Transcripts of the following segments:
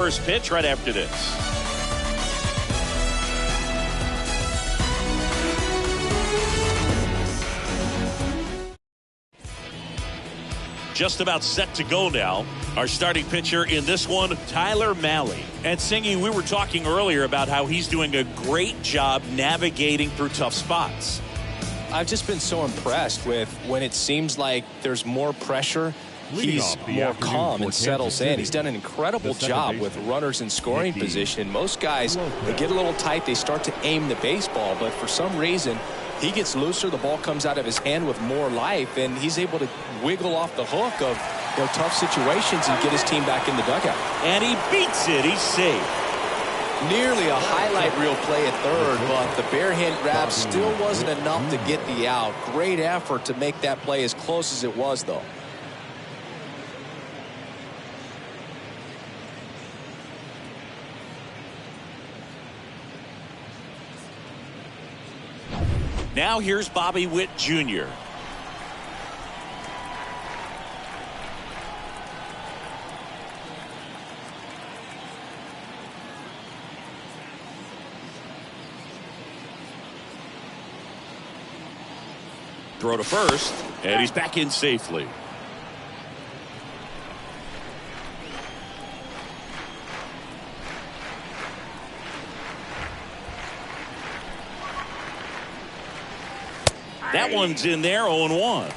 First pitch right after this. Just about set to go now. Our starting pitcher in this one, Tyler Mahle. And Singy, we were talking earlier about how he's doing a great job navigating through tough spots. I've just been so impressed with when it seems like there's more pressure. He's more calm and settles in. He's done an incredible job with runners in scoring position. Most guys, they get a little tight, they start to aim the baseball, but for some reason, he gets looser, the ball comes out of his hand with more life, and he's able to wiggle off the hook of tough situations and get his team back in the dugout. And he beats it. He's safe. Nearly a highlight reel play at third, but the bare hand grab still wasn't enough to get the out. Great effort to make that play as close as it was, though. Now here's Bobby Witt Jr. Throw to first, and he's back in safely. That one's in there, 0-1.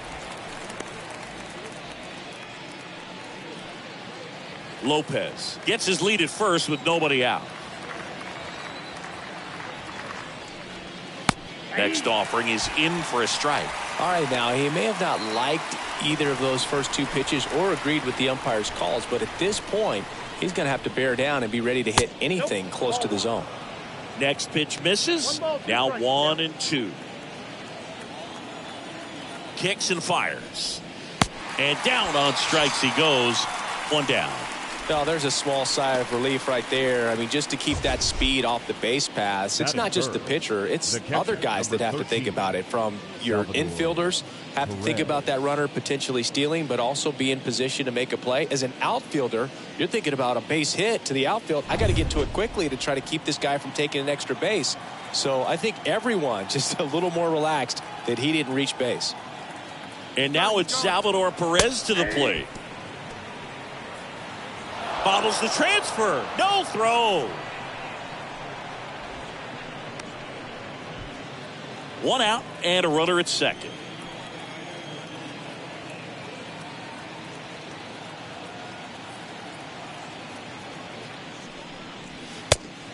Lopez gets his lead at first with nobody out. Next offering is in for a strike. All right, now he may have not liked either of those first two pitches or agreed with the umpire's calls, but at this point, he's going to have to bear down and be ready to hit anything close to the zone. Next pitch misses. Now 1-2. Kicks and fires. And down on strikes he goes. One down. Well, there's a small sigh of relief right there. I mean, just to keep that speed off the base paths. It's not just the pitcher. It's other guys that have to think about it. From your infielders have to think about that runner potentially stealing, but also be in position to make a play. As an outfielder, you're thinking about a base hit to the outfield. I got to get to it quickly to try to keep this guy from taking an extra base. So I think everyone just a little more relaxed that he didn't reach base. And now it's Salvador Perez to the plate. Bobbles the transfer. No throw. One out and a runner at second.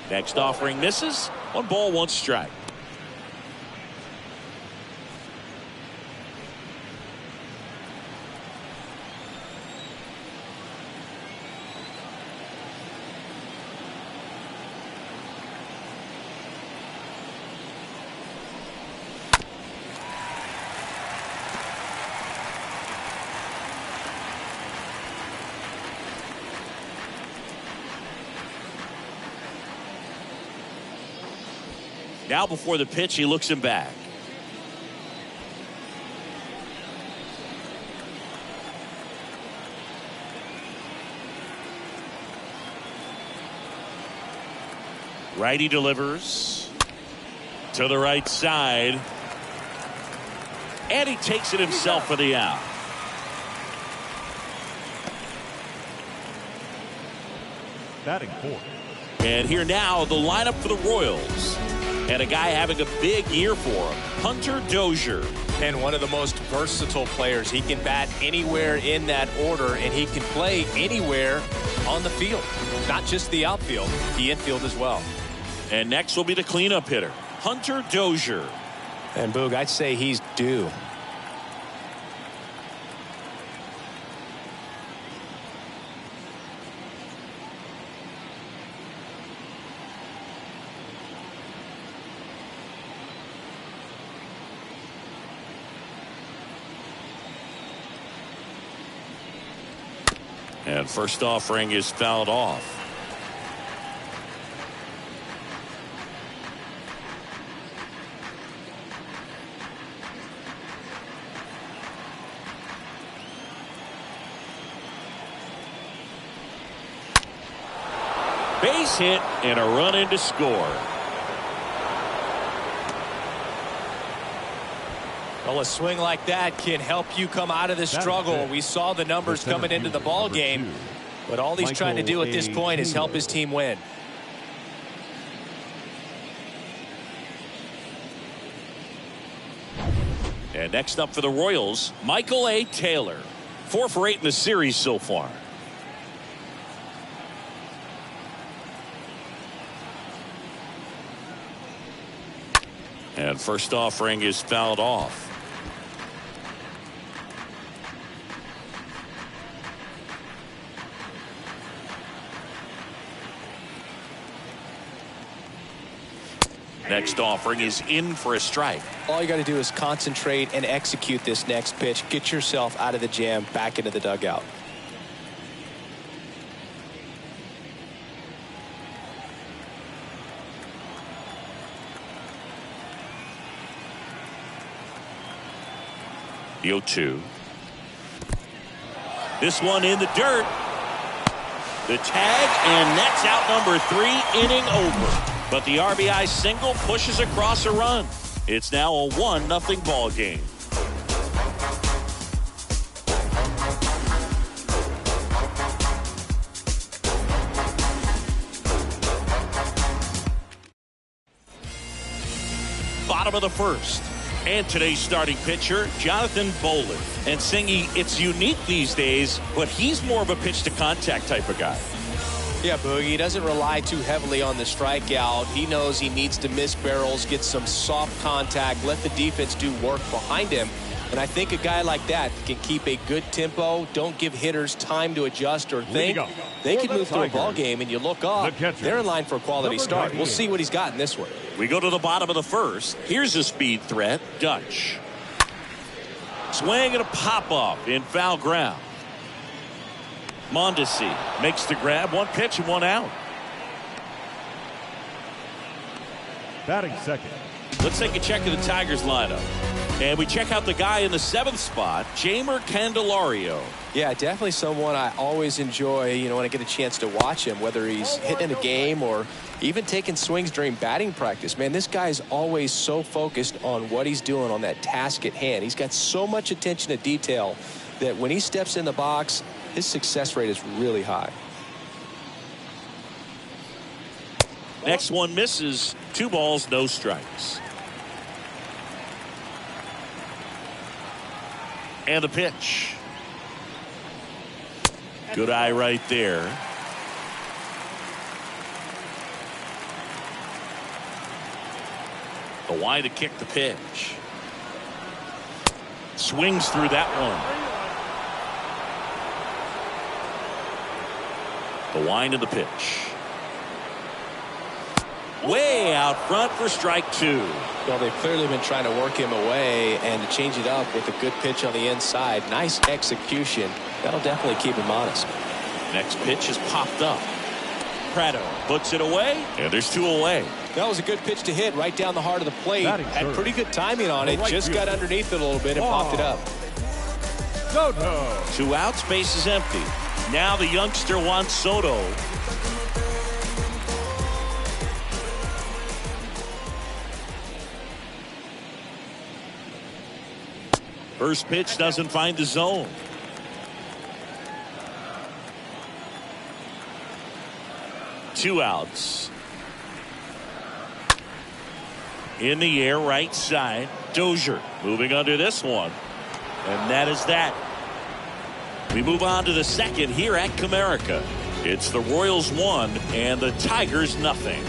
Next offering misses. 1 ball, 1 strike. Now before the pitch, he looks him back. Righty delivers to the right side. And he takes it himself for the out. Batting fourth. And here now, the lineup for the Royals. And a guy having a big year for him, Hunter Dozier. And one of the most versatile players. He can bat anywhere in that order, and he can play anywhere on the field. Not just the outfield, the infield as well. And next will be the cleanup hitter, Hunter Dozier. And Boog, I'd say he's due. And first offering is fouled off. Base hit and a run in to score. Well, a swing like that can help you come out of the struggle. We saw the numbers coming into the ball game, but all he's trying to do at this point is help his team win. And next up for the Royals, Michael A. Taylor. 4 for 8 in the series so far. And first offering is fouled off. Next offering is in for a strike. All you got to do is concentrate and execute this next pitch. Get yourself out of the jam, back into the dugout. The 0-2. This one in the dirt. The tag, and that's out number 3, inning over. But the RBI single pushes across a run. It's now a 1-0 ball game. Bottom of the first. And today's starting pitcher, Jonathan Bowlan. And Singy, it's unique these days, but he's more of a pitch-to-contact type of guy. Yeah, Boogie, he doesn't rely too heavily on the strikeout. He knows he needs to miss barrels, get some soft contact, let the defense do work behind him. And I think a guy like that can keep a good tempo, don't give hitters time to adjust or think. They can move through a ball game, and you look up, they're in line for a quality start. We'll see what he's got in this one. We go to the bottom of the first. Here's a speed threat, Dutch. Swing and a pop-off in foul ground. Mondesi makes the grab. 1 pitch and 1 out. Batting second. Let's take a check of the Tigers lineup. And we check out the guy in the 7th spot, Jeimer Candelario. Yeah, definitely someone I always enjoy, when I get a chance to watch him, whether he's hitting a game or even taking swings during batting practice. Man, this guy's always so focused on what he's doing on that task at hand. He's got so much attention to detail that when he steps in the box, his success rate is really high. Next one misses. 2 balls, no strikes. And the pitch. Good eye right there. The wide to kick the pitch. Swings through that one. The wind of the pitch. Way out front for strike 2. Well, they've clearly been trying to work him away, and to change it up with a good pitch on the inside. Nice execution. That'll definitely keep him honest. Next pitch is popped up. Prado puts it away, and there's 2 away. That was a good pitch to hit right down the heart of the plate. Had pretty good timing on it. Just got underneath it a little bit and popped it up. 2 outs, base is empty. Now the youngster Juan Soto. First pitch doesn't find the zone. Two outs. In the air, right side. Dozier moving under this one. And that is that. We move on to the second here at Comerica. It's the Royals 1 and the Tigers nothing.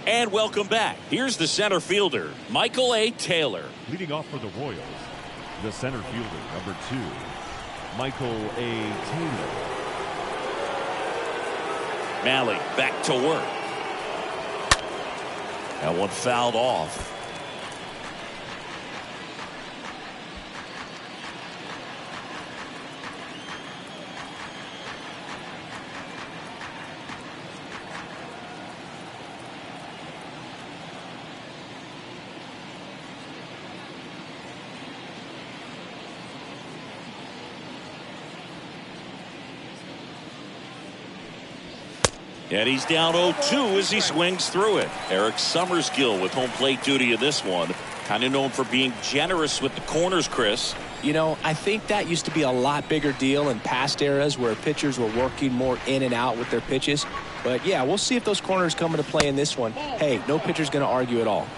And welcome back. Here's the center fielder, Michael A. Taylor. Leading off for the Royals, the center fielder, number 2, Michael A. Taylor. Mahle back to work. That one fouled off. And he's down 0-2 as he swings through it. Eric Summerskill with home plate duty in this one. Kind of known for being generous with the corners, Chris. You know, I think that used to be a lot bigger deal in past eras where pitchers were working more in and out with their pitches. But, yeah, we'll see if those corners come into play in this one. Hey, no pitcher's going to argue at all.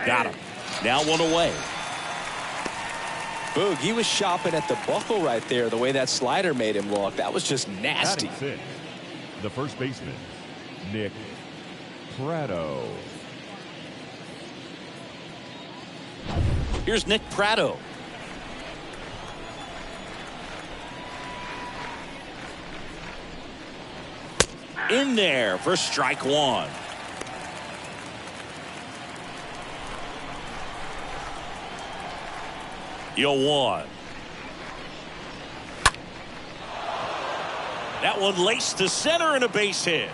Got him. Now one away. Boog, he was shopping at the buckle right there, the way that slider made him look. That was just nasty. Batting sixth, the first baseman, Nick Pratto. Here's Nick Pratto. In there for strike one. Yo one. That one laced to center and a base hit.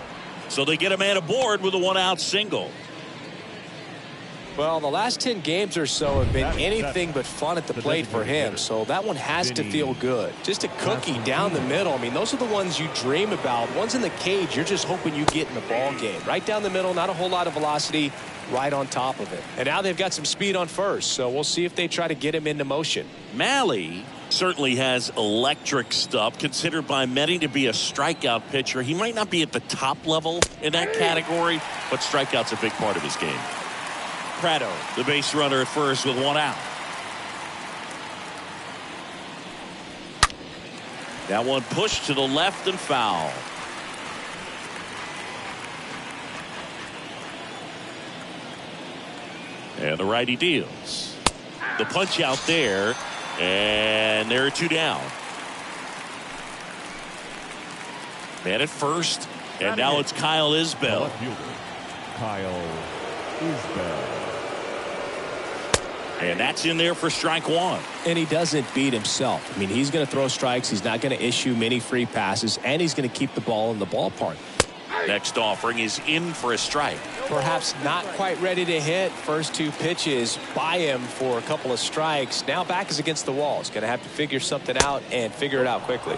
So they get a man aboard with a one-out single. Well, the last 10 games or so have been anything but fun at the plate for him, so that one has to feel good. Just a cookie down the middle. I mean, those are the ones you dream about. Ones in the cage, you're just hoping you get in the ball game. Right down the middle, not a whole lot of velocity, right on top of it. And now they've got some speed on first, so we'll see if they try to get him into motion. Mahle certainly has electric stuff, considered by many to be a strikeout pitcher. He might not be at the top level in that category, but strikeout's a big part of his game. Pratto, the base runner at first with one out. That one pushed to the left and foul. And the righty deals. The punch out there, and there are two down. Man at first, and now it's Kyle Isbell. Left fielder, Kyle Isbell. And that's in there for strike one. And he doesn't beat himself. I mean, he's going to throw strikes. He's not going to issue many free passes, and he's going to keep the ball in the ballpark. Next offering is in for a strike. Perhaps not quite ready to hit. First two pitches by him for a couple of strikes. Now back is against the wall. He's going to have to figure something out and figure it out quickly.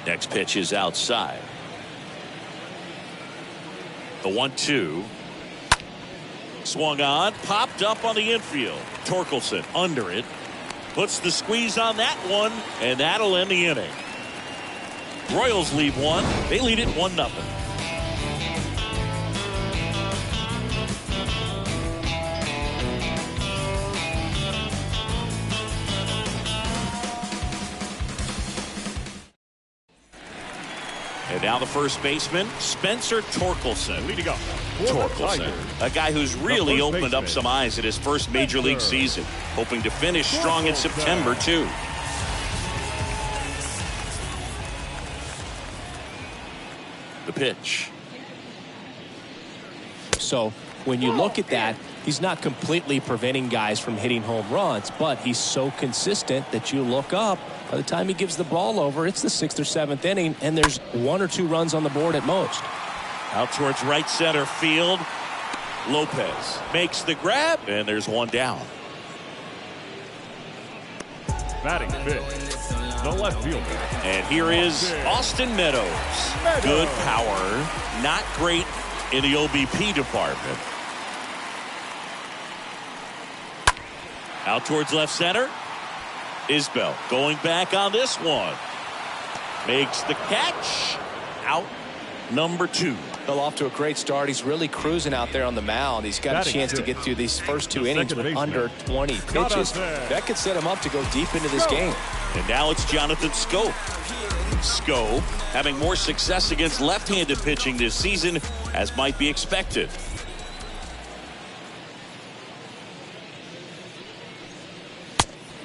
Next pitch is outside. The 1-2. Swung on, popped up on the infield. Torkelson under it. Puts the squeeze on that one, and that'll end the inning. Royals lead one. They lead it 1-0. And now the first baseman, Spencer Torkelson. Leading up, Torkelson, a guy who's really opened up some eyes at his first major league season, hoping to finish strong in September, too. The pitch. So when you look at that, he's not completely preventing guys from hitting home runs, but he's so consistent that you look up. By the time he gives the ball over, it's the 6th or 7th inning, and there's 1 or 2 runs on the board at most. Out towards right center field. Lopez makes the grab, and there's one down. batting fifth, the left fielder. And here is Austin Meadows. Good power, not great in the OBP department. Out towards left center. Isbell going back on this one. Makes the catch. Out number 2. Well, off to a great start. He's really cruising out there on the mound. He's got a chance to get through these first 2 innings with under 20 pitches. That could set him up to go deep into this game. And now it's Jonathan Schoop. Schoop having more success against left-handed pitching this season, as might be expected.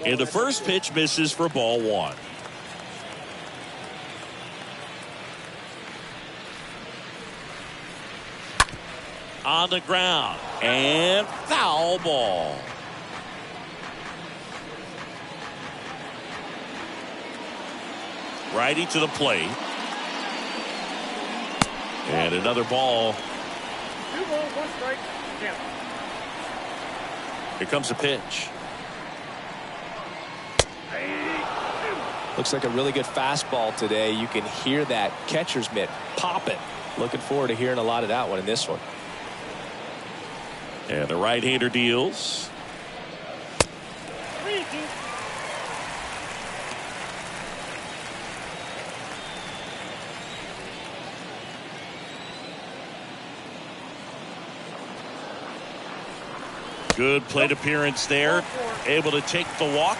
And the first pitch misses for ball 1. On the ground and foul ball. Righty to the plate. And another ball. 2 balls, 1 strike. Count. Here comes a pitch. The Looks like a really good fastball today. You can hear that catcher's mitt popping. Looking forward to hearing a lot of that one in this one. And the right-hander deals. Good plate appearance there. Able to take the walk.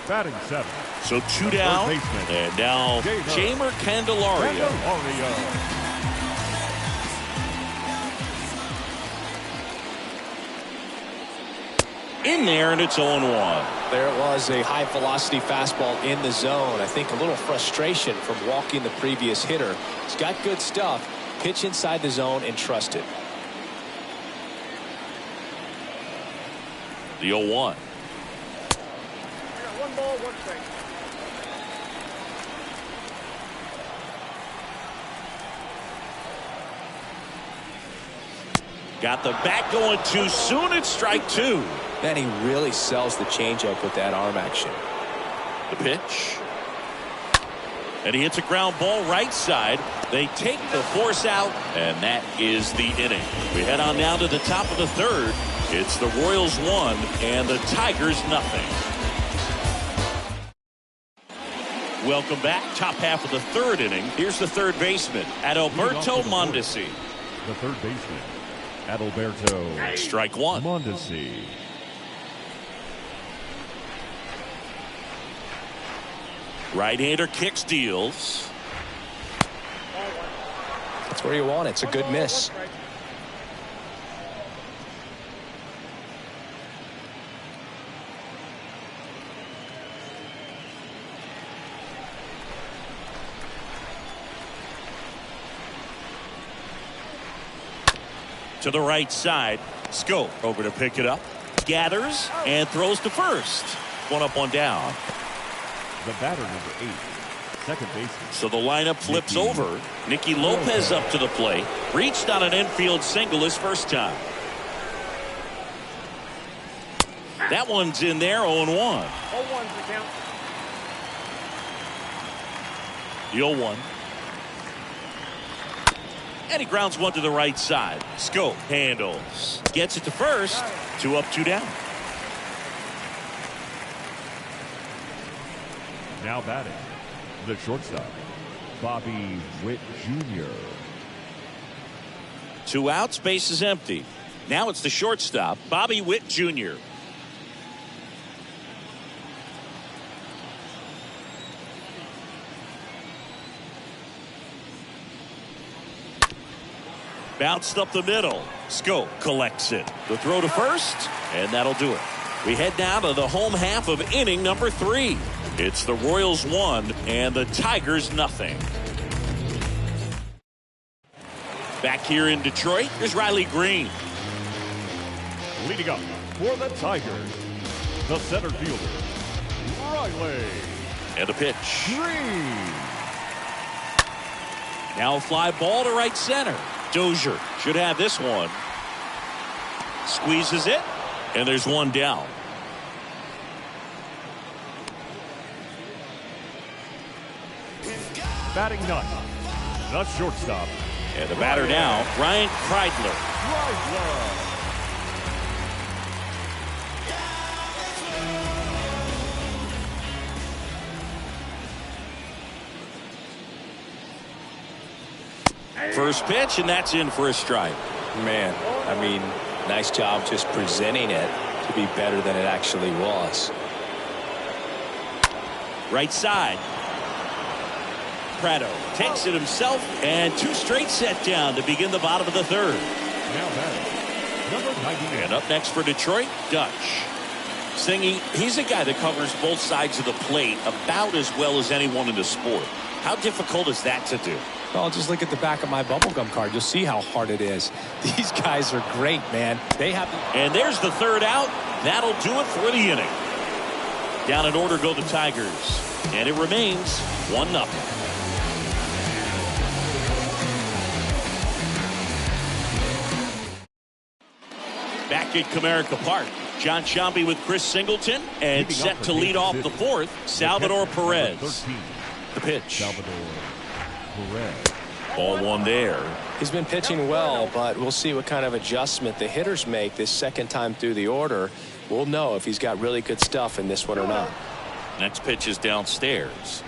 Batting 7. So 2 down. And now Jeimer Candelario. In there, and it's 0-1. There it was, a high velocity fastball in the zone. I think a little frustration from walking the previous hitter. He's got good stuff. Pitch inside the zone and trust it. The 0-1. 1 ball, 1 strike. Got the bat going too soon. It's strike 2. And he really sells the changeup with that arm action. The pitch. And he hits a ground ball right side. They take the force out, and that is the inning. We head on now to the top of the 3rd. It's the Royals 1 and the Tigers nothing. Welcome back. Top half of the 3rd inning. Here's the 3rd baseman, Adalberto Mondesi. The 3rd baseman, Adalberto. Strike 1. Mondesi. Right-hander kicks, deals. That's where you want it. It's a good miss. To the right side. Schoop over to pick it up. Gathers and throws to first. 1 up, 1 down. The batter, number 8, second baseman. So the lineup flips over. Nicky Lopez up to the plate. Reached on an infield single his first time. That one's in there, 0-1. 0-1's the count. The 0-1. And he grounds one to the right side. Schoop handles. Gets it to first. 2 up, 2 down. Now batting, the shortstop, Bobby Witt Jr. 2 outs, base is empty. Now it's the shortstop, Bobby Witt Jr. Bounced up the middle. Schoop collects it. The throw to first, and that'll do it. We head now to the home half of inning number 3. It's the Royals 1 and the Tigers nothing. Back here in Detroit, there's Riley Green. Leading up for the Tigers, the center fielder, Riley. And the pitch. Green. Now a fly ball to right center. Dozier should have this one. Squeezes it, and there's 1 down. Batting 9, the shortstop. And the batter now, Ryan Kreidler. First pitch, and that's in for a strike. Man, I mean, nice job just presenting it to be better than it actually was. Right side. Prado takes it himself, and 2 straight set down to begin the bottom of the 3rd. Now batting, number 98. And up next for Detroit, Dutch. Singy, he's a guy that covers both sides of the plate about as well as anyone in the sport. How difficult is that to do? Well, just look at the back of my bubblegum card. You'll see how hard it is. These guys are great, man. They have. And there's the 3rd out. That'll do it for the inning. Down in order go the Tigers. And it remains 1-0. Back at Comerica Park. John Sciambi with Chris Singleton, and set to lead off the fourth, Salvador Perez. The pitch. Salvador Perez. Ball one there. He's been pitching well, but we'll see what kind of adjustment the hitters make this second time through the order. We'll know if he's got really good stuff in this one or not. Next pitch is downstairs.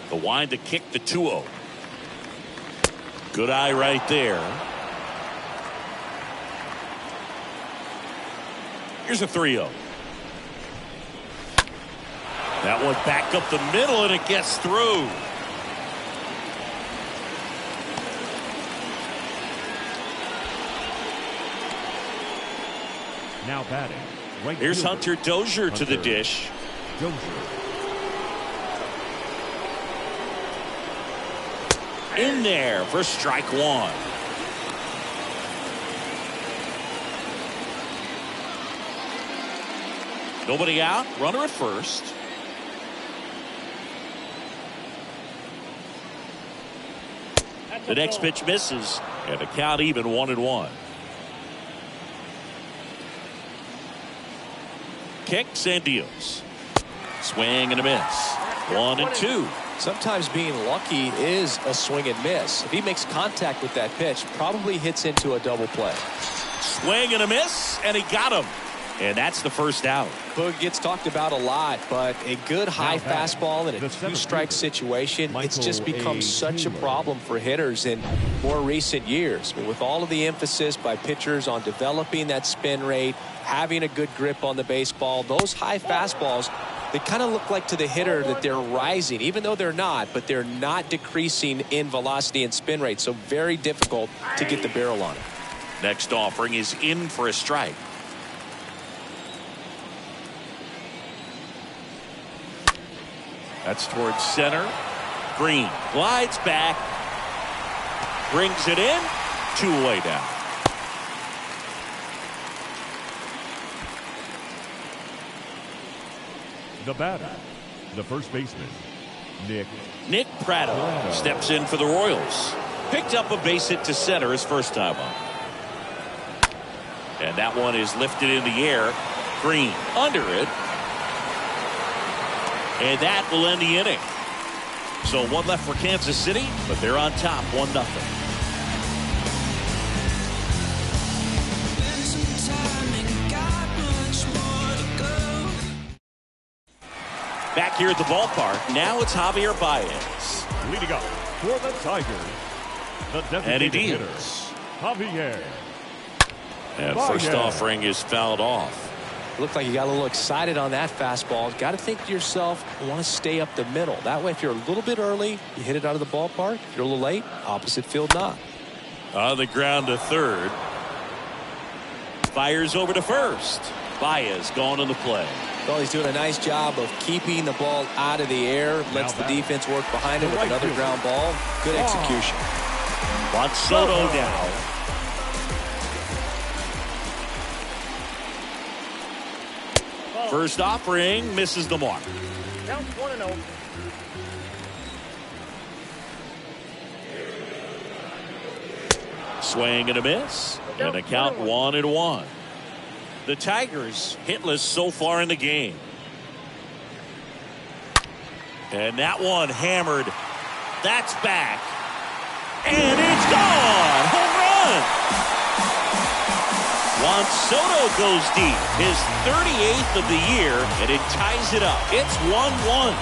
The wind to kick the 2-0. Good eye right there. Here's a 3-0. That one back up the middle, and it gets through. Now batting. Right Here's fielder. Hunter Dozier to the dish. Dozier. In there for strike one. Nobody out. Runner at first. The next pitch misses, and the count even 1-1. Kicks and deals. Swing and a miss. 1-2. Sometimes being lucky is a swing and miss. If he makes contact with that pitch, probably hits into a double play. Swing and a miss, and he got him. And that's the first out. Boog gets talked about a lot, but a good high fastball in a two-strike situation, it's just become such a problem for hitters in more recent years. I mean, with all of the emphasis by pitchers on developing that spin rate, having a good grip on the baseball, those high fastballs, they kind of look like to the hitter that they're rising, even though they're not, but they're not decreasing in velocity and spin rate, so very difficult to get the barrel on it. Next offering is in for a strike. That's towards center. Green glides back, brings it in, 2-away down. The batter. The first baseman. Nick Pratto steps in for the Royals. Picked up a base hit to center his first time up. And that one is lifted in the air. Green under it. And that will end the inning. So one left for Kansas City, but they're on top 1-0. Back here at the ballpark, now it's Javier Baez. Leading up for the Tigers, the designated hitter, Javier. And first offering is fouled off. Looked like you got a little excited on that fastball. Got to think to yourself, I want to stay up the middle. That way, if you're a little bit early, you hit it out of the ballpark. If you're a little late, opposite field not. On the ground to third. Fires over to first. Baez going to the play. Well, he's doing a nice job of keeping the ball out of the air. Lets the defense work behind him with another ground ball. Good execution. Juan Soto now. First offering misses the mark. Count 1-0. Swing and a miss. And a count 1-1. The Tigers hitless so far in the game. And that one hammered. That's back. And it's gone. Home run. Juan Soto goes deep. His 38th of the year, and it ties it up. It's 1-1.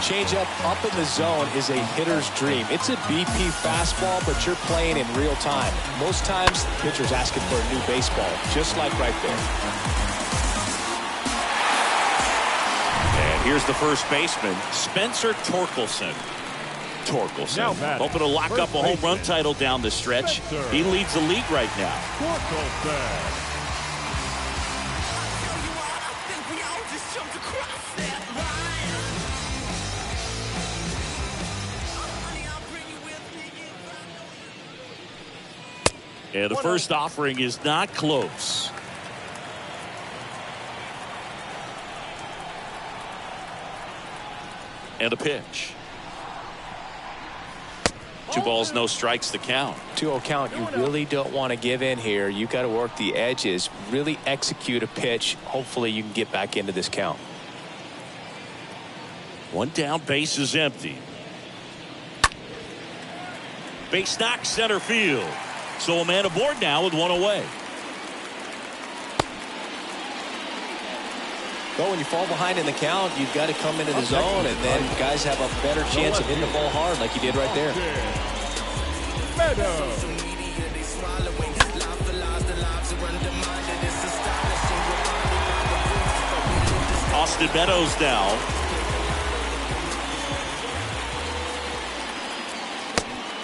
Changeup up in the zone is a hitter's dream. It's a BP fastball, but you're playing in real time. Most times, the pitcher's asking for a new baseball, just like right there. And here's the first baseman, Spencer Torkelson. Hoping to lock up a home run title down the stretch. He leads the league right now. And the first offering is not close. And the pitch. 2 balls, no strikes, the count. 2-0 count. You really don't want to give in here. You got to work the edges, really execute a pitch. Hopefully you can get back into this count. 1 down, base is empty. Base knock, center field. So a man aboard now with 1 away. Well, when you fall behind in the count, you've got to come into the zone, and then guys have a better chance of hitting the ball hard like you did right there. Austin Meadows down.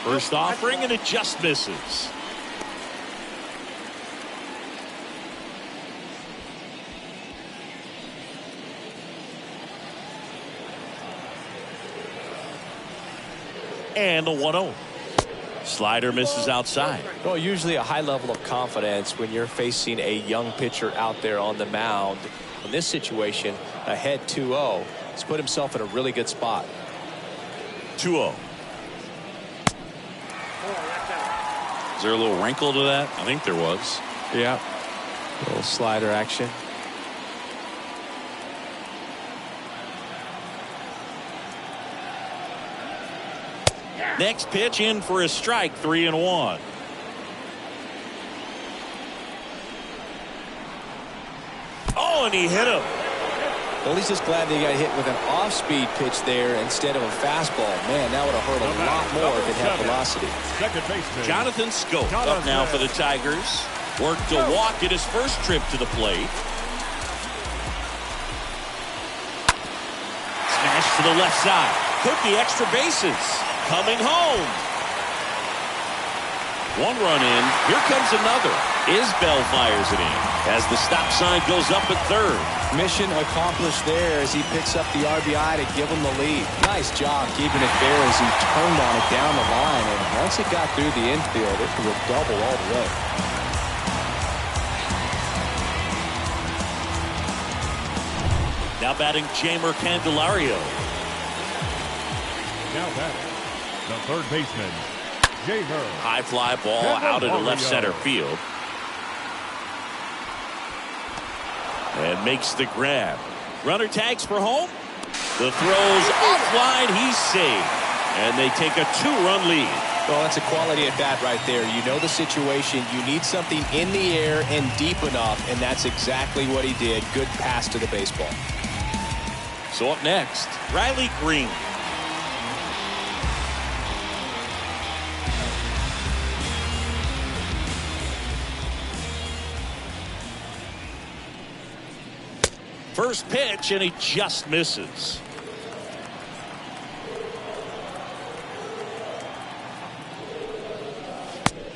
First offering, and it just misses. And the 1-0. Slider misses outside. Well, usually a high level of confidence when you're facing a young pitcher out there on the mound. In this situation, ahead 2-0. He's put himself in a really good spot. 2-0. Is there a little wrinkle to that? I think there was. Yeah. A little slider action. Next pitch in for a strike, 3-1. Oh, and he hit him. Well, he's just glad that he got hit with an off-speed pitch there instead of a fastball. Man, that would have hurt a lot more if it had velocity. Second baseman Jonathan Schoop up now for the Tigers. Worked to walk at his first trip to the plate. Smash to the left side. Took the extra bases. Coming home. 1 run in. Here comes another. Isbell fires it in as the stop sign goes up at third. Mission accomplished there as he picks up the RBI to give him the lead. Nice job keeping it there as he turned on it down the line. And once it got through the infield, it was a double all the way. Now batting Jeimer Candelario. Now batting the third baseman, Jeimer. High fly ball out into left center field. And makes the grab. Runner tags for home. The throw's offline. He's safe. And they take a 2-run lead. Well, that's a quality at bat right there. You know the situation. You need something in the air and deep enough, and that's exactly what he did. Good pass to the baseball. So up next, Riley Green. First pitch, and he just misses.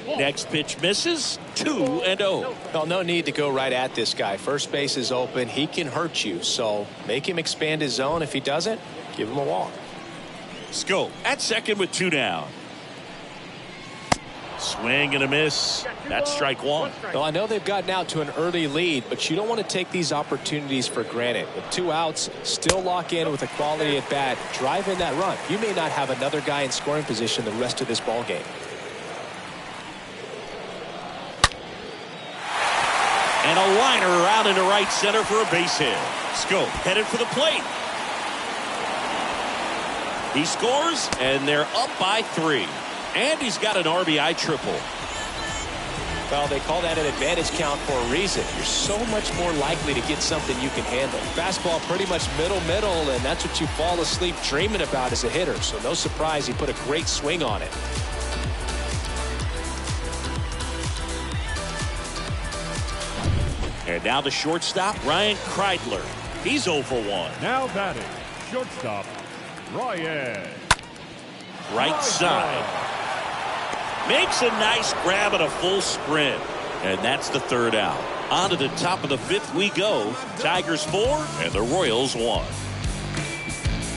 Next pitch misses. 2-0. Well, no need to go right at this guy. First base is open. He can hurt you. So make him expand his zone. If he doesn't, give him a walk. Schoop at second with 2 down. Swing and a miss. That's strike 1. Well, I know they've gotten out to an early lead, but you don't want to take these opportunities for granted. With 2 outs, still lock in with a quality at bat. Drive in that run. You may not have another guy in scoring position the rest of this ball game. And a liner around into right center for a base hit. Schoop headed for the plate. He scores, and they're up by 3. And he's got an RBI triple. Well, they call that an advantage count for a reason. You're so much more likely to get something you can handle. Fastball pretty much middle, and that's what you fall asleep dreaming about as a hitter. So no surprise he put a great swing on it. And now the shortstop, Ryan Kreidler. He's 0 for 1. Now batting, shortstop, Ryan. Right side. Makes a nice grab at a full sprint. And that's the 3rd out. On to the top of the 5th we go. Tigers 4 and the Royals 1.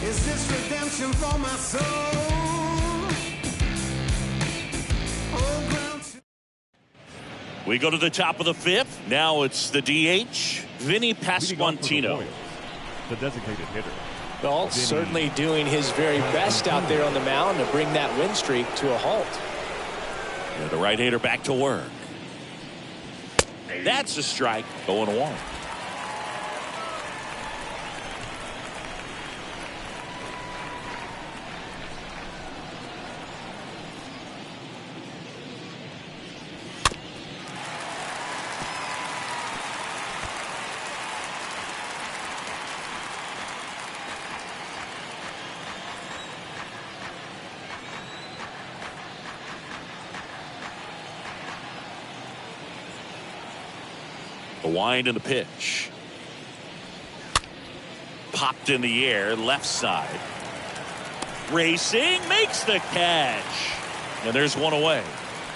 Is this redemption for my soul? We go to the top of the 5th. Now it's the DH, Vinny Pasquantino. The designated hitter, Well, certainly doing his very best out there on the mound to bring that win streak to a halt. And the right-hander back to work. That's a strike. 0-1. The wind and the pitch. Popped in the air, left side. Racing, makes the catch. And there's one away.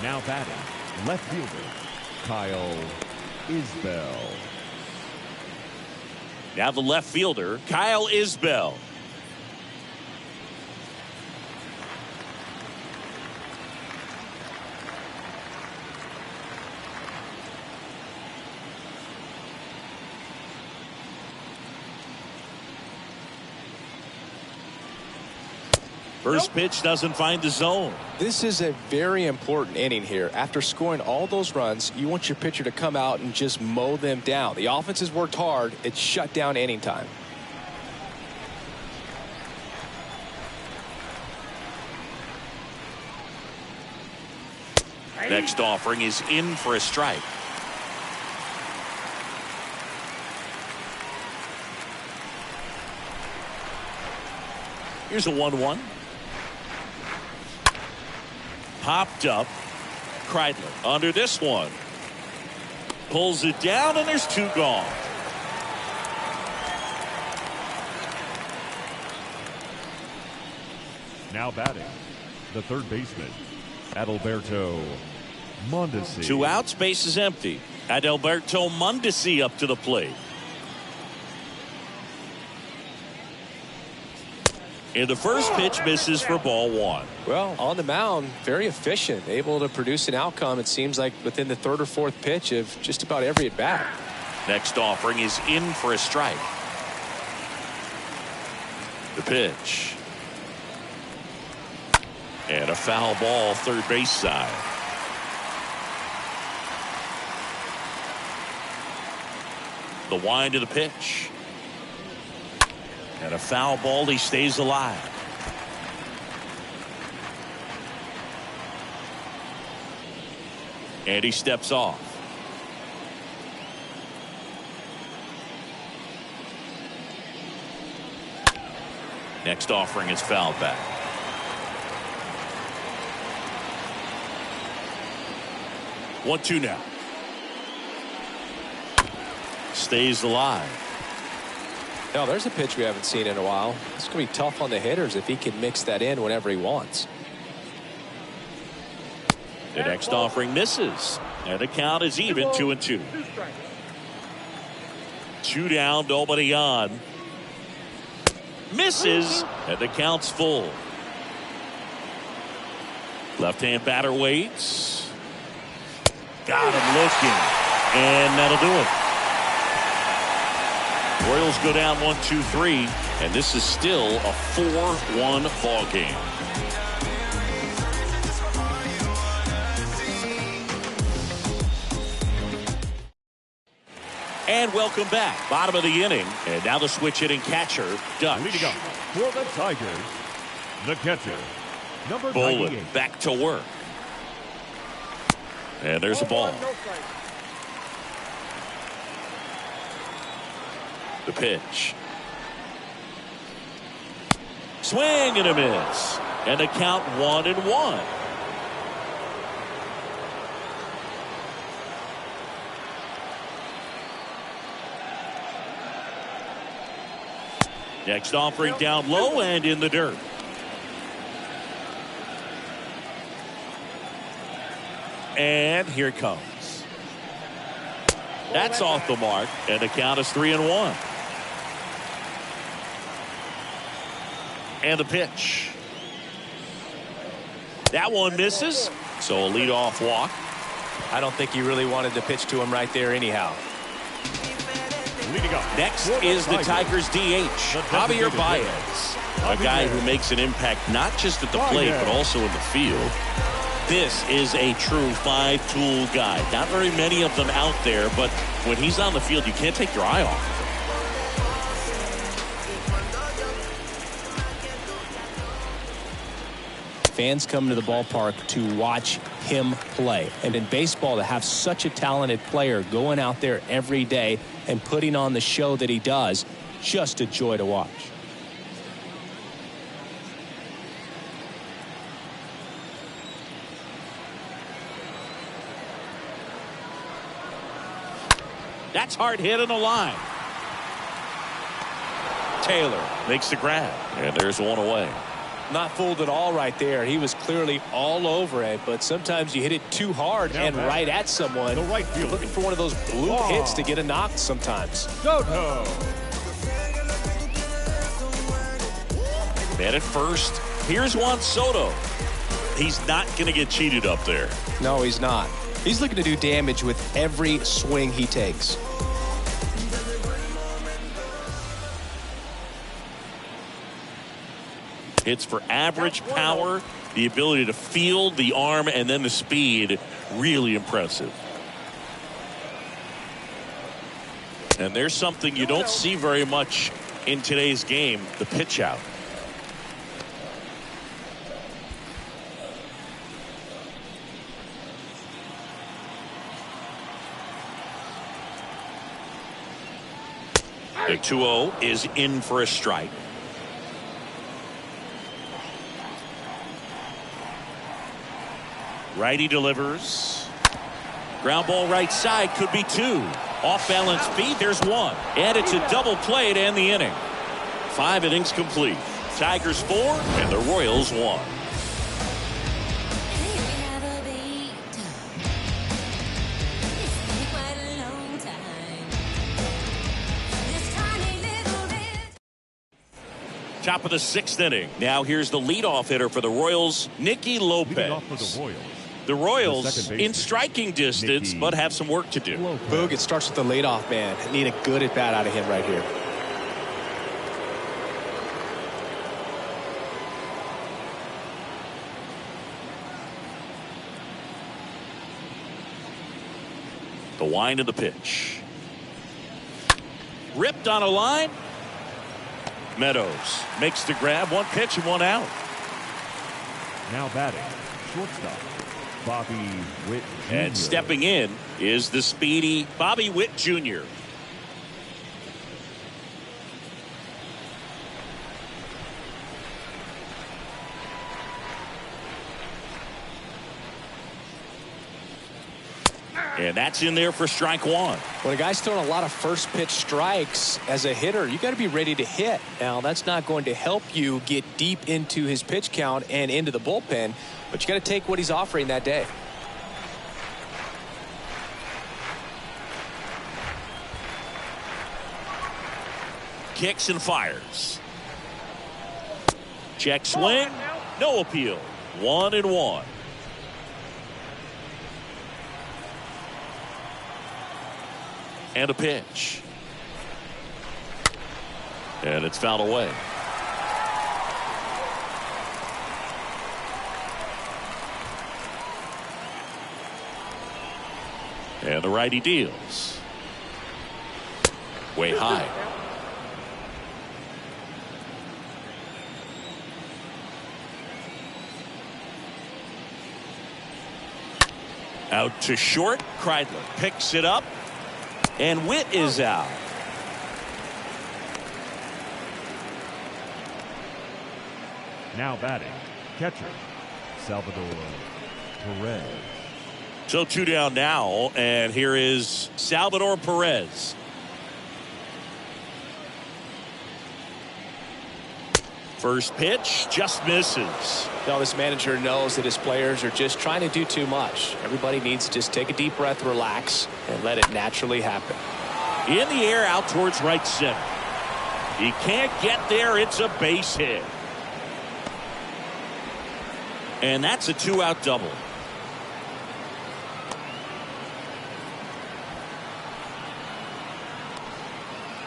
Now batting, left fielder, Kyle Isbell. Now the left fielder, Kyle Isbell. First pitch doesn't find the zone. This is a very important inning here. After scoring all those runs, you want your pitcher to come out and just mow them down. The offense has worked hard. It's shut down inning time. Next offering is in for a strike. Here's a 1-1. Popped up. Kreidler under this one. Pulls it down, and there's two gone. Now batting, the third baseman, Adalberto Mondesi. 2 outs, base is empty. Adalberto Mondesi up to the plate. And the first pitch misses for ball 1. Well, on the mound, very efficient, able to produce an outcome, it seems like, within the third or fourth pitch of just about every at bat. Next offering is in for a strike. The pitch. And a foul ball, third base side. The wind of the pitch. And a foul ball, he stays alive. And he steps off. Next offering is fouled back. One, two now. Stays alive. Now, there's a pitch we haven't seen in a while. It's going to be tough on the hitters if he can mix that in whenever he wants. The next offering misses. And the count is even, 2-2. 2 down, nobody on. Misses, and the count's full. Left-hand batter waits. Got him looking. And that'll do it. Royals go down 1-2-3, and this is still a 4-1 ball game. And welcome back. Bottom of the inning, and now the switch hitting catcher, Dutch. Leading up for the Tigers, the catcher, number Bullen 98. back to work. And there's a ball. The pitch. Swing and a miss. And the count 1-1. Next offering down low and in the dirt. And here it comes. That's off the mark, and the count is 3-1. And the pitch. That one misses, so a leadoff walk. I don't think he really wanted to pitch to him right there anyhow. Leading up. Next is the Tigers DH, Javier Baez, a guy who makes an impact not just at the plate but also in the field. This is a true five-tool guy. Not very many of them out there, but when he's on the field, you can't take your eye off of him. Fans come to the ballpark to watch him play. And in baseball, to have such a talented player going out there every day and putting on the show that he does, just a joy to watch. That's hard hit on the line. Taylor makes the grab, and there's one away. Not fooled at all right there. He was clearly all over it, but sometimes you hit it too hard and right at someone. The right field. Looking for one of those blue hits to get a knock sometimes. Soto. Man at first. Here's Juan Soto. He's not going to get cheated up there. No, he's not. He's looking to do damage with every swing he takes. Hits for average power, the ability to field, the arm, and then the speed. Really impressive. And there's something you don't see very much in today's game, the pitch out. The 2-0 is in for a strike. Righty delivers. Ground ball right side, could be two. Off balance feet, there's one. And it's a double play to end the inning. 5 innings complete. Tigers 4 and the Royals 1. Top of the 6th inning. Now here's the leadoff hitter for the Royals, Nicky Lopez. Leading off for the Royals. The Royals in striking distance, but have some work to do. Boog, it starts with the leadoff man. Need a good at bat out of him right here. The wind of the pitch. Ripped on a line. Meadows makes the grab. One pitch and one out. Now batting, shortstop, Bobby Witt Jr. And stepping in is the speedy Bobby Witt Jr. And that's in there for strike one. When a guy's throwing a lot of first pitch strikes as a hitter, you got to be ready to hit. Now, that's not going to help you get deep into his pitch count and into the bullpen, but you got to take what he's offering that day. Kicks and fires. Check swing. No appeal. 1-1. And a pitch. And it's fouled away. And the righty deals. Way high. Out to short. Kreidler picks it up. And Witt is out. Now batting, catcher, Salvador Perez. So 2 down now, and here is Salvador Perez. First pitch just misses. Now this manager knows that his players are just trying to do too much. Everybody needs to just take a deep breath, relax, and let it naturally happen. In the air out towards right center. He can't get there. It's a base hit. And that's a 2-out double.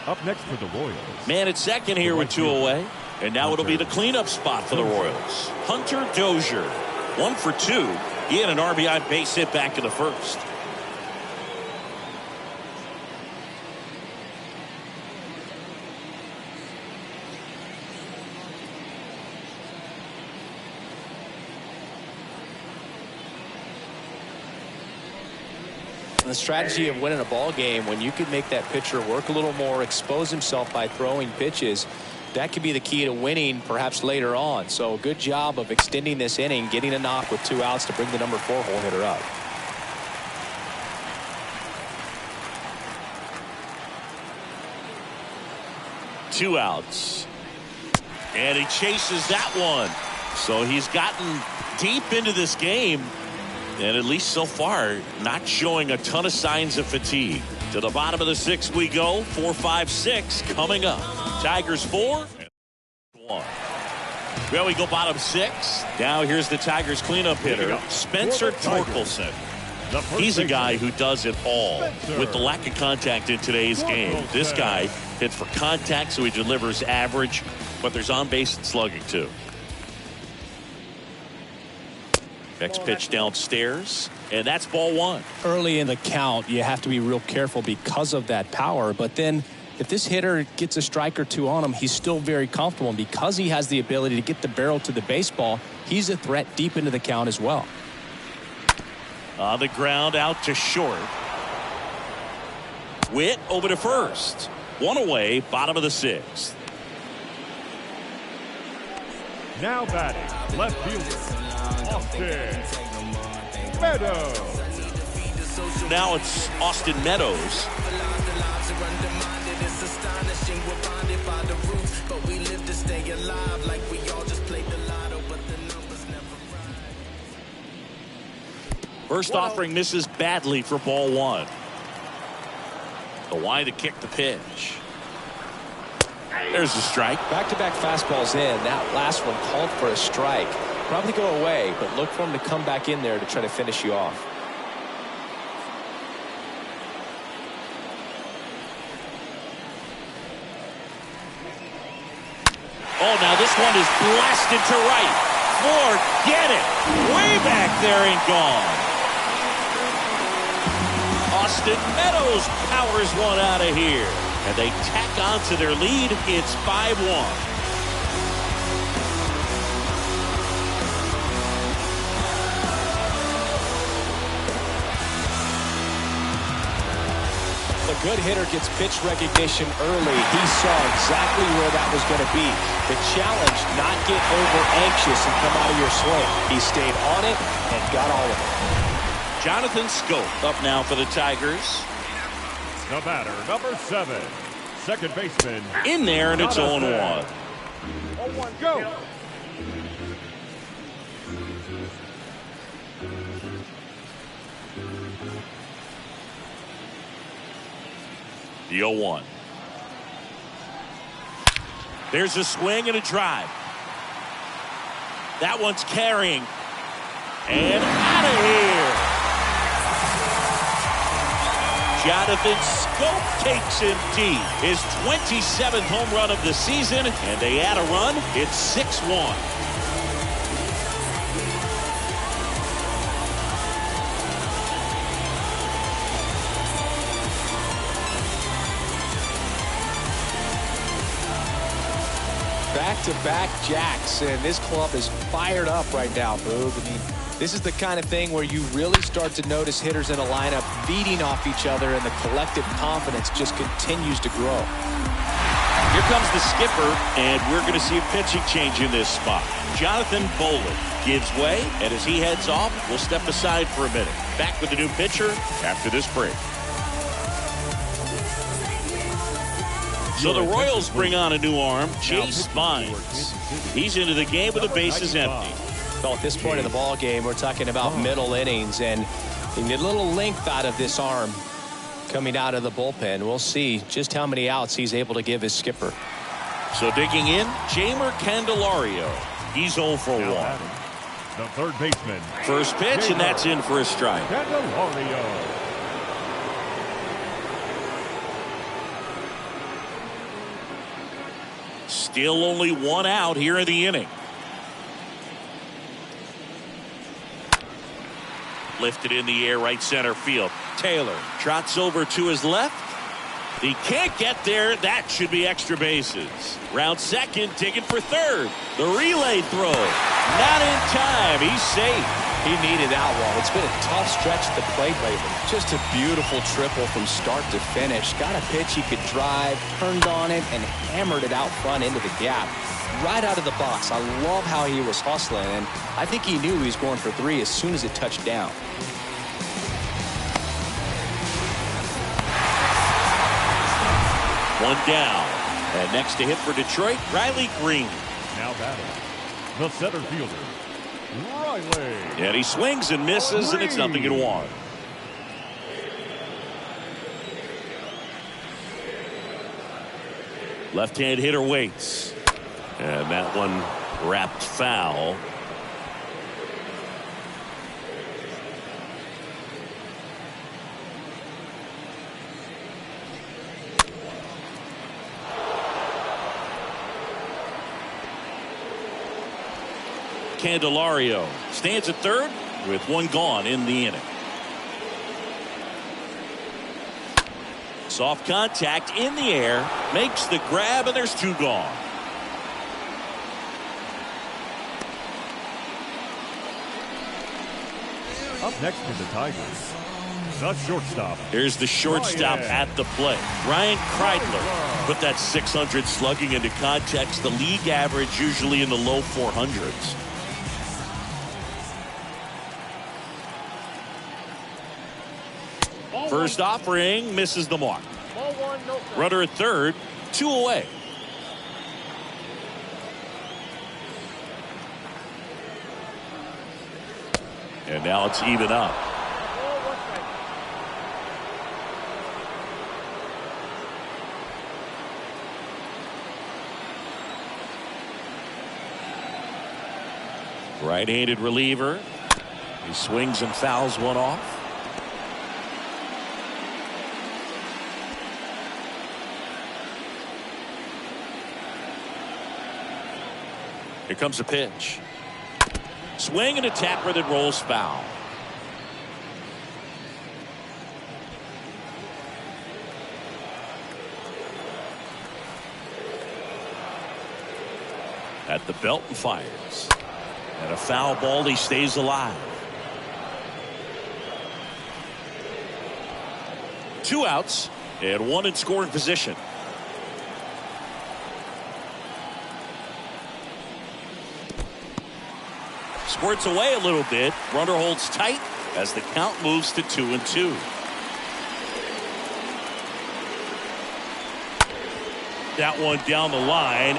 Up next for the Royals. Man at second here with 2 away. And now it'll be the cleanup spot for the Royals. Hunter Dozier, 1 for 2. He had an RBI base hit back in the first. The strategy of winning a ball game, when you can make that pitcher work a little more, expose himself by throwing pitches, that could be the key to winning perhaps later on. So good job of extending this inning, getting a knock with 2 outs to bring the number 4 hole hitter up. Two outs. And he chases that one. So he's gotten deep into this game. And at least so far, not showing a ton of signs of fatigue. To the bottom of the 6th we go. 4, 5, 6 coming up. Tigers 4 and 1. Well, we go bottom 6. Now here's the Tigers cleanup hitter, Spencer Torkelson. He's a guy who does it all. With the lack of contact in today's game, this guy hits for contact, so he delivers average, but there's on base and slugging too. Next pitch downstairs, and that's ball 1. Early in the count, you have to be real careful because of that power. But then if this hitter gets a strike or 2 on him, he's still very comfortable. And because he has the ability to get the barrel to the baseball, he's a threat deep into the count as well. On the ground, out to short. Witt over to first. 1 away, bottom of the 6th. Now batting, left fielder, Austin Meadows. Now it's Austin Meadows. First offering misses badly for ball 1. The wide to kick the pitch. There's a strike. Back-to-back fastballs in. That last one called for a strike. Probably go away, but look for him to come back in there to try to finish you off. Oh, now this one is blasted to right. Forget it. Way back there and gone. Austin Meadows powers one out of here. And they tack on to their lead. It's 5-1. A good hitter gets pitch recognition early. He saw exactly where that was going to be. The challenge, not get over anxious and come out of your swing. He stayed on it and got all of it. Jonathan Schoop up now for the Tigers. The batter, number 7, second baseman. In there, and it's 0-1. 0-1, go. The 0-1. There's a swing and a drive. That one's carrying. And out of here. Jonathan Schoop takes him deep. His 27th home run of the season, and they add a run. It's 6-1. Back-to-back jacks, and this club is fired up right now, Boog. I mean, this is the kind of thing where you really start to notice hitters in a lineup feeding off each other, and the collective confidence just continues to grow. Here comes the skipper, and we're going to see a pitching change in this spot. Jonathan Bolin gives way, and as he heads off, we'll step aside for a minute. Back with the new pitcher after this break. So the Royals bring on a new arm, Chase Bynes. He's into the game with the bases empty. Well, at this point in the ball game, we're talking about middle innings, and you get a little length out of this arm coming out of the bullpen. We'll see just how many outs he's able to give his skipper. So digging in, Jeimer Candelario. He's 0 for 1. The third baseman. First pitch, and that's in for a strike. Candelario. Still only one out here in the inning. Lifted in the air, right center field. Taylor trots over to his left. He can't get there. That should be extra bases. Round second, digging for third. The relay throw. Not in time. He's safe. He needed that one. It's been a tough stretch at the plate lately. Just a beautiful triple from start to finish. Got a pitch he could drive, turned on it, and hammered it out front into the gap. Right out of the box. I love how he was hustling, and I think he knew he was going for 3 as soon as it touched down. One down. And next to hit for Detroit, Riley Green. Now batting, the center fielder, Riley. And he swings and misses, and it's 0-1. Left-hand hitter waits. And that one wrapped foul. Candelario stands at third with one gone in the inning. Soft contact in the air, makes the grab, and there's 2 gone. Up next is the Tigers, the shortstop. Here's the shortstop at the plate. Ryan Kreidler. Put that 600 slugging into context. The league average usually in the low 400s. First offering misses the mark. Runner at third, 2 away. And now it's even up. Right-handed reliever. He swings and fouls one off. Here comes a pitch. Swing and a tapper that rolls foul. At the belt and fires. And a foul ball, he stays alive. 2 outs and 1 in scoring position. Squirts away a little bit. Runner holds tight as the count moves to 2-2. That one down the line.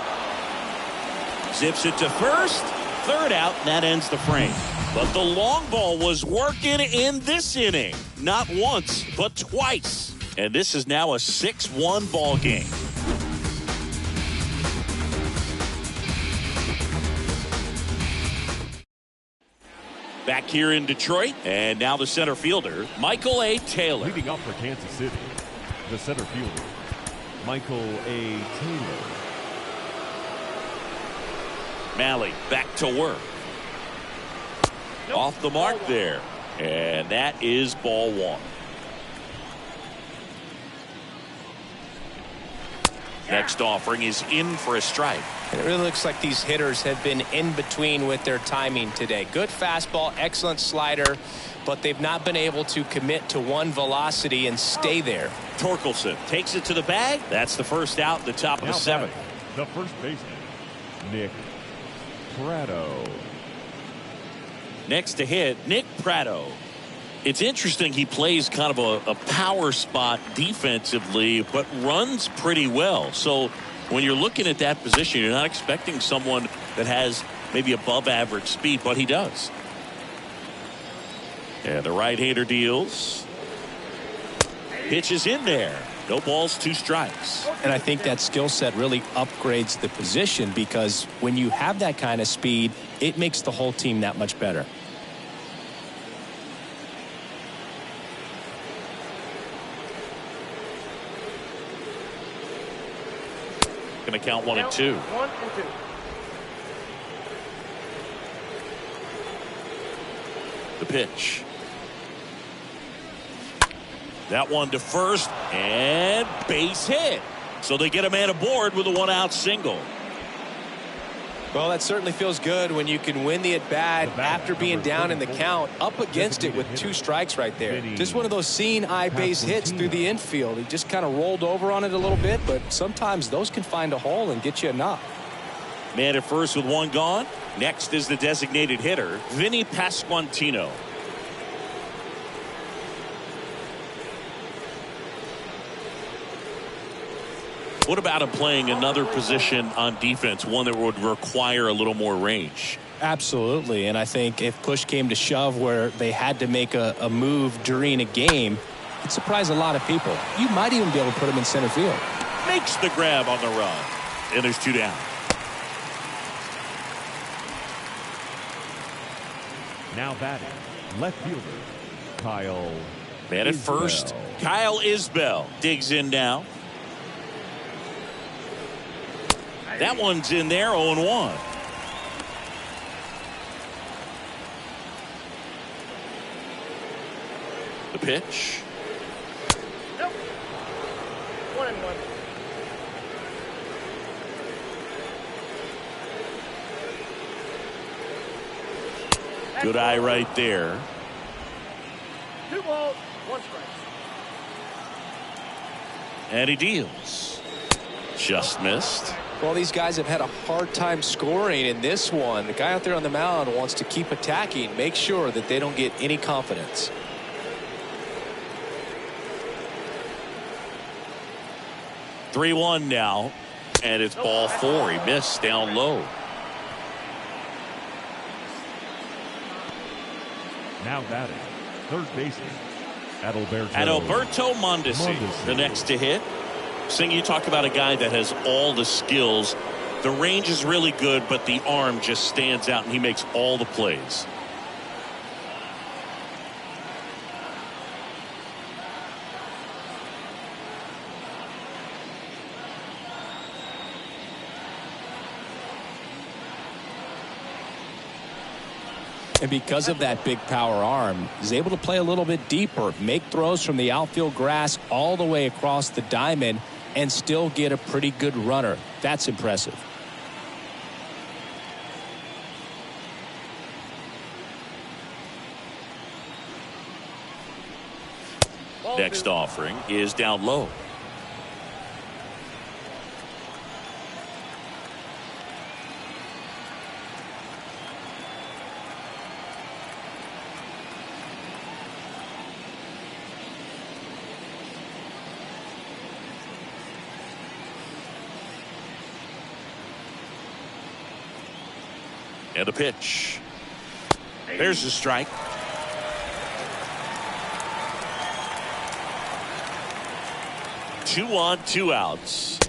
Zips it to first. Third out, and that ends the frame. But the long ball was working in this inning. Not once, but twice. And this is now a 6-1 ball game. Back here in Detroit, and now the center fielder, Michael A. Taylor. Leading up for Kansas City, the center fielder, Michael A. Taylor. Malley back to work. Off the mark there. And that is ball 1. Next offering is in for a strike. It really looks like these hitters have been in between with their timing today. Good fastball, excellent slider, but they've not been able to commit to one velocity and stay there. Torkelson takes it to the bag. That's the first out, the top of the 7th. The first baseman, Nick Pratto. Next to hit, Nick Pratto. It's interesting, he plays kind of a power spot defensively, but runs pretty well. So when you're looking at that position, you're not expecting someone that has maybe above average speed, but he does. And the right-hander deals. Pitch is in there. No balls, 2 strikes. And I think that skill set really upgrades the position, because when you have that kind of speed, it makes the whole team that much better. Going to count 1 and 2. 1 and 2. The pitch. That one to first, and base hit. So they get a man aboard with a 1-out single. Well, that certainly feels good when you can win the at-bat after being down in the count, up against it with 2 strikes right there. Just one of those seeing eye base hits through the infield. He just kind of rolled over on it a little bit, but sometimes those can find a hole and get you a knock. Man at first with 1 gone. Next is the designated hitter, Vinny Pasquantino. What about him playing another position on defense, one that would require a little more range? Absolutely, and I think if push came to shove where they had to make a move during a game, it'd surprise a lot of people. You might even be able to put him in center field. Makes the grab on the run, and there's 2 down. Now batting, left fielder, Kyle. Man at first, Kyle Isbell digs in now. That one's in there, 0-1. The pitch. Nope. 1 and 1. Good eye right there. 2 balls, 1 strike. And he deals. Just missed. Well, these guys have had a hard time scoring in this one. The guy out there on the mound wants to keep attacking, make sure that they don't get any confidence. (3-1) now, and it's ball 4. He missed down low. Now batting, third baseman, Adalberto Mondesi, the next to hit. Sing, you talk about a guy that has all the skills. The range is really good, but the arm just stands out, and he makes all the plays. And because of that big power arm, he's able to play a little bit deeper, make throws from the outfield grass all the way across the diamond, and still get a pretty good runner. That's impressive. Next offering is down low. And a pitch. There's the strike. Two on, 2 outs.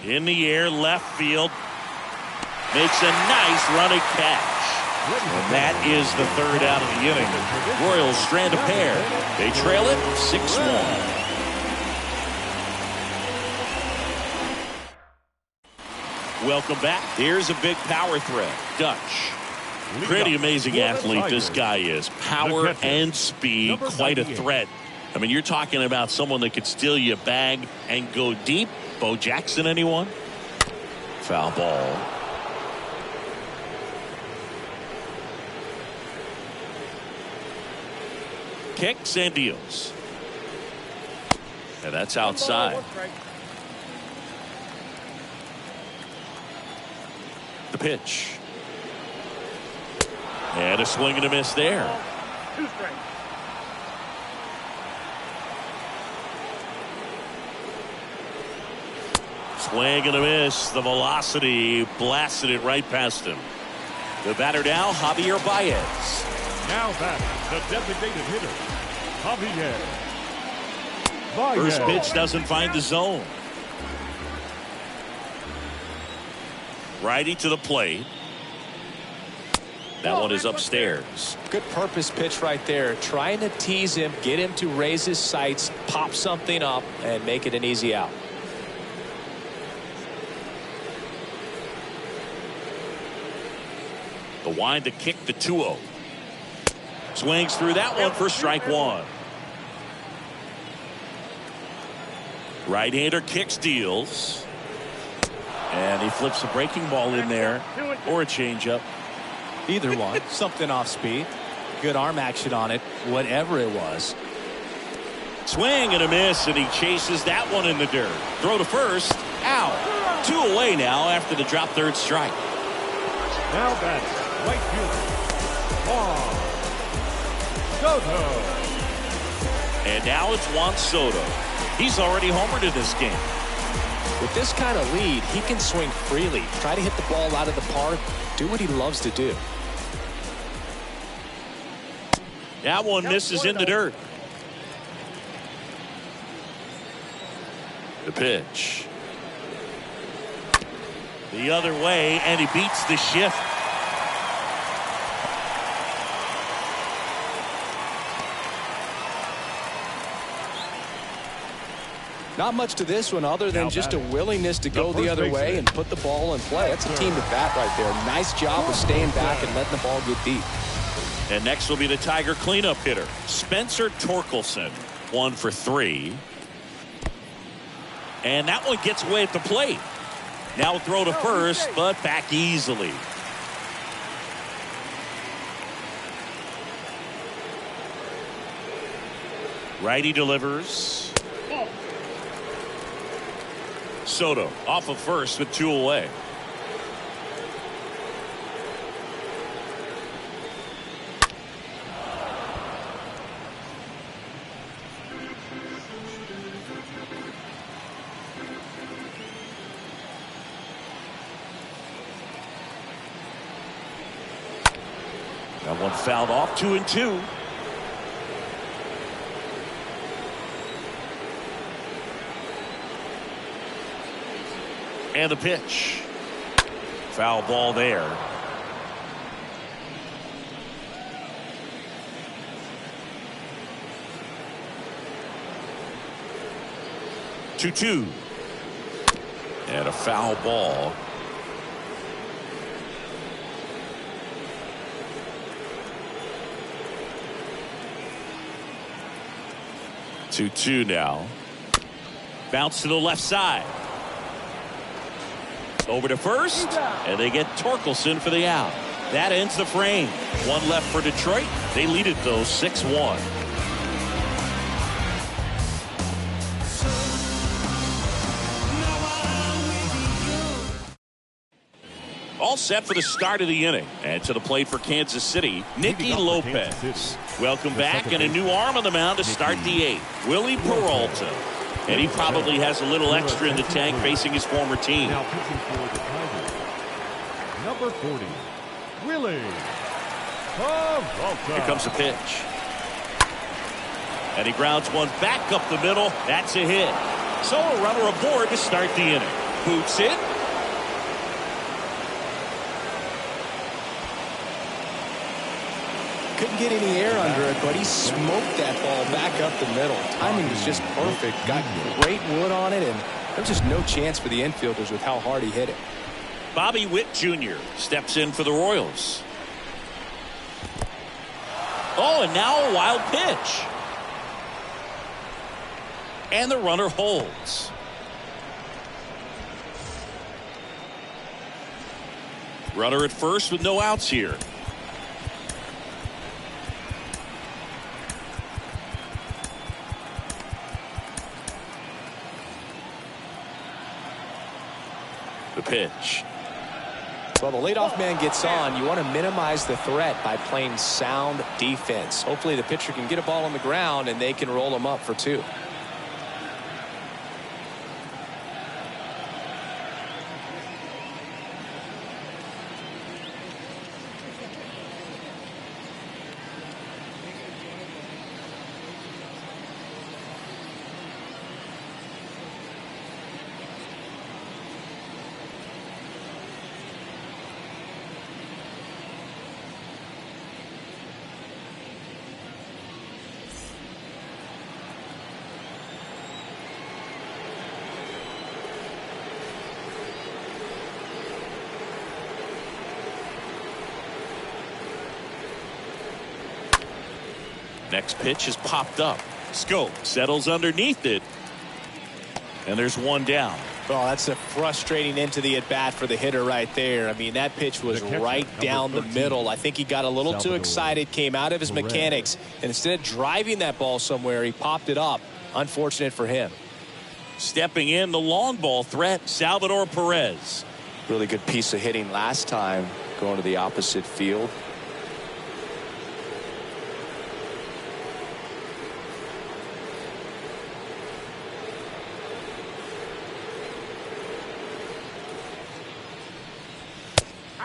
In the air, left field. Makes a nice running catch. And that is the 3rd out of the inning. Royals strand a pair. They trail it 6-1. Welcome back. Here's a big power threat. Dutch. Pretty amazing athlete this guy is. Power and speed. Quite a threat. I mean, you're talking about someone that could steal you a bag and go deep. Bo Jackson, anyone? Foul ball. Kicks and deals. And that's outside. The pitch. And a swing and a miss there. 2 strikes. Swing and a miss. The velocity blasted it right past him. The batter now, Javier Baez. Now batting, the designated hitter, Javier Baez. First pitch doesn't find the zone. Righty to the plate. That one is upstairs. Good purpose pitch right there. Trying to tease him, get him to raise his sights, pop something up, and make it an easy out. The wind to kick the 2-0. Swings through that one for strike one. Right-hander kicks, deals. And he flips a breaking ball in there or a changeup. Either one. Something off speed. Good arm action on it. Whatever it was. Swing and a miss, and he chases that one in the dirt. Throw to first. Out. 2 away now after the drop third strike. Now that's right fielder Juan Soto. And now it's Juan Soto. He's already homered in this game. With this kind of lead, he can swing freely. Try to hit the ball out of the park. Do what he loves to do. That one misses in the dirt. The pitch. The other way, and he beats the shift. Not much to this one other than just a willingness to go the other way and put the ball in play. That's a team to bat right there. Nice job of staying back and letting the ball get deep. And next will be the Tiger cleanup hitter, Spencer Torkelson. 1 for 3. And that one gets away at the plate. Now throw to first, but back easily. Righty delivers. Soto off of first with 2 away. That one fouled off. 2-2. And the pitch. Foul ball there. Two. And a foul ball. Two now. Bounce to the left side. Over to first, and they get Torkelson for the out. That ends the frame. 1 left for Detroit. They lead it, though, 6-1. All set for the start of the inning. And to the plate for Kansas City, Nicky Lopez. Welcome back, and a new arm on the mound to start the 8th. Willie Peralta. And he probably has a little extra in the tank facing his former team. Now pitching for the Tigers, number 40, Willie Peralta. Here comes the pitch. And he grounds one back up the middle. That's a hit. So a runner aboard to start the inning. Boots it. Couldn't get any air under it, but he smoked that ball back up the middle. Timing was just perfect. Got great wood on it, and there's just no chance for the infielders with how hard he hit it. Bobby Witt Jr. steps in for the Royals. Oh, and now a wild pitch. And the runner holds. Runner at first with no outs here. The pitch. Well, the leadoff man gets on. You want to minimize the threat by playing sound defense. Hopefully the pitcher can get a ball on the ground and they can roll him up for 2. Next pitch is popped up. Schoop settles underneath it. And there's one down. Oh, that's a frustrating into the at-bat for the hitter right there. I mean, that pitch was right down the middle. I think he got a little too excited, came out of his mechanics, and instead of driving that ball somewhere, he popped it up. Unfortunate for him. Stepping in, the long ball threat, Salvador Perez. Really good piece of hitting last time, going to the opposite field.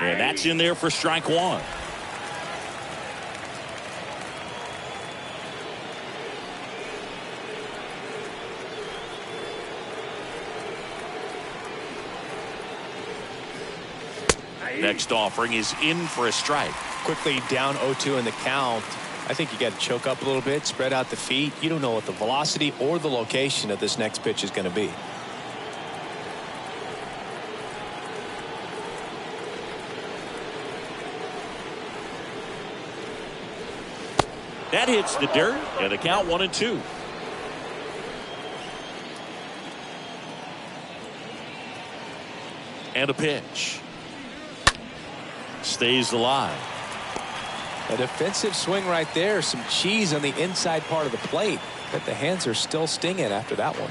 And that's in there for strike one. Next offering is in for a strike. Quickly down 0-2 in the count. I think you got to choke up a little bit, spread out the feet. You don't know what the velocity or the location of this next pitch is going to be. That hits the dirt, and the count 1-2. And a pitch. Stays alive. A defensive swing right there. Some cheese on the inside part of the plate. But the hands are still stinging after that one.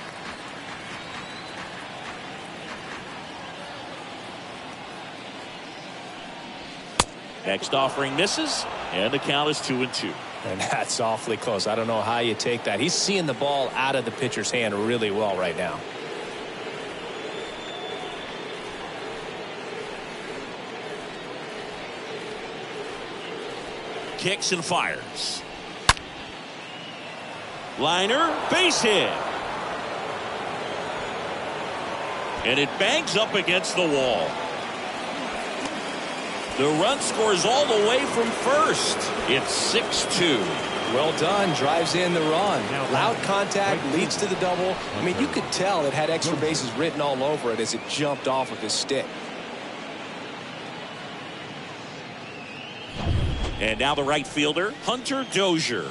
Next offering misses, and the count is 2-2. And that's awfully close. I don't know how you take that. He's seeing the ball out of the pitcher's hand really well right now. Kicks and fires. Liner, base hit. And it bangs up against the wall. The run scores all the way from first. It's 6-2. Well done. Drives in the run. Loud contact, leads to the double. I mean, you could tell it had extra bases written all over it as it jumped off of his stick. And now the right fielder, Hunter Dozier.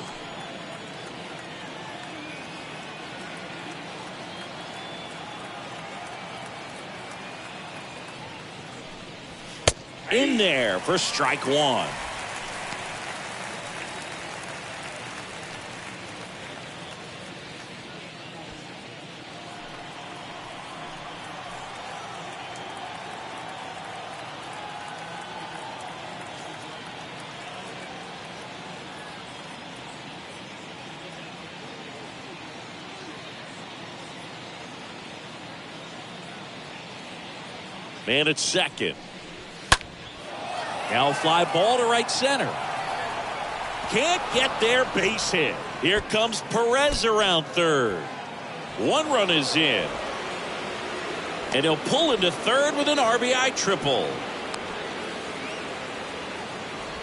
In there for strike one. Man at second. Now fly ball to right center. Can't get there, base hit. Here comes Perez around third. One run is in. And he'll pull into third with an RBI triple.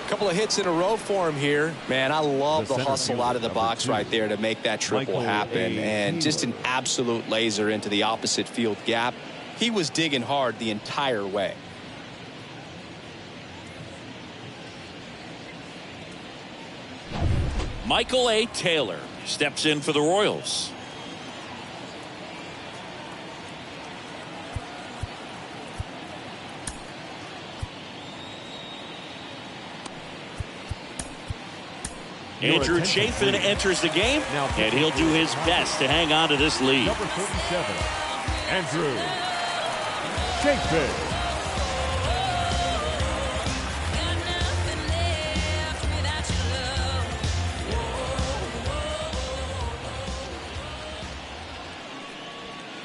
A couple of hits in a row for him here. Man, I love the hustle out of the box right there to make that triple happen. And just an absolute laser into the opposite field gap. He was digging hard the entire way. Michael A. Taylor steps in for the Royals. Andrew Chafin enters the game, and he'll do his best to hang on to this lead. Number 37, Andrew Chafin.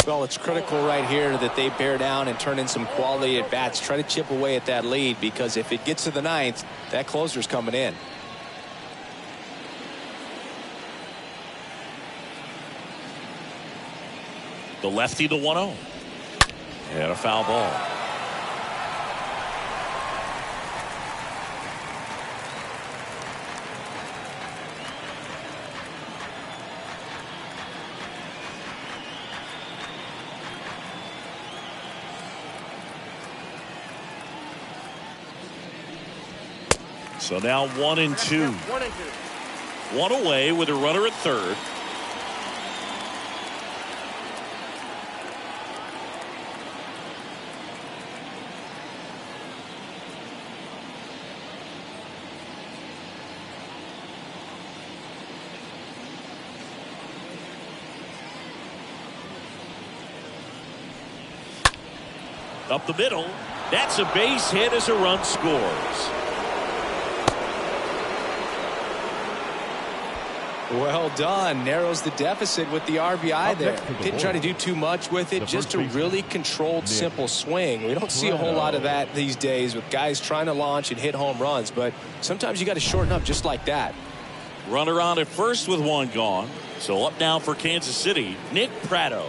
Well, it's critical right here that they bear down and turn in some quality at bats. Try to chip away at that lead, because if it gets to the ninth, that closer's coming in. The lefty, the 1-0. And a foul ball. So now 1-2. 1-2. One away with a runner at third. Up the middle. That's a base hit as a run scores. Well done. Narrows the deficit with the RBI there. Didn't try to do too much with it. Just a really controlled, simple swing. We don't see a whole lot of that these days with guys trying to launch and hit home runs. But sometimes you got to shorten up just like that. Runner on at first with one gone. So up now for Kansas City, Nick Pratto.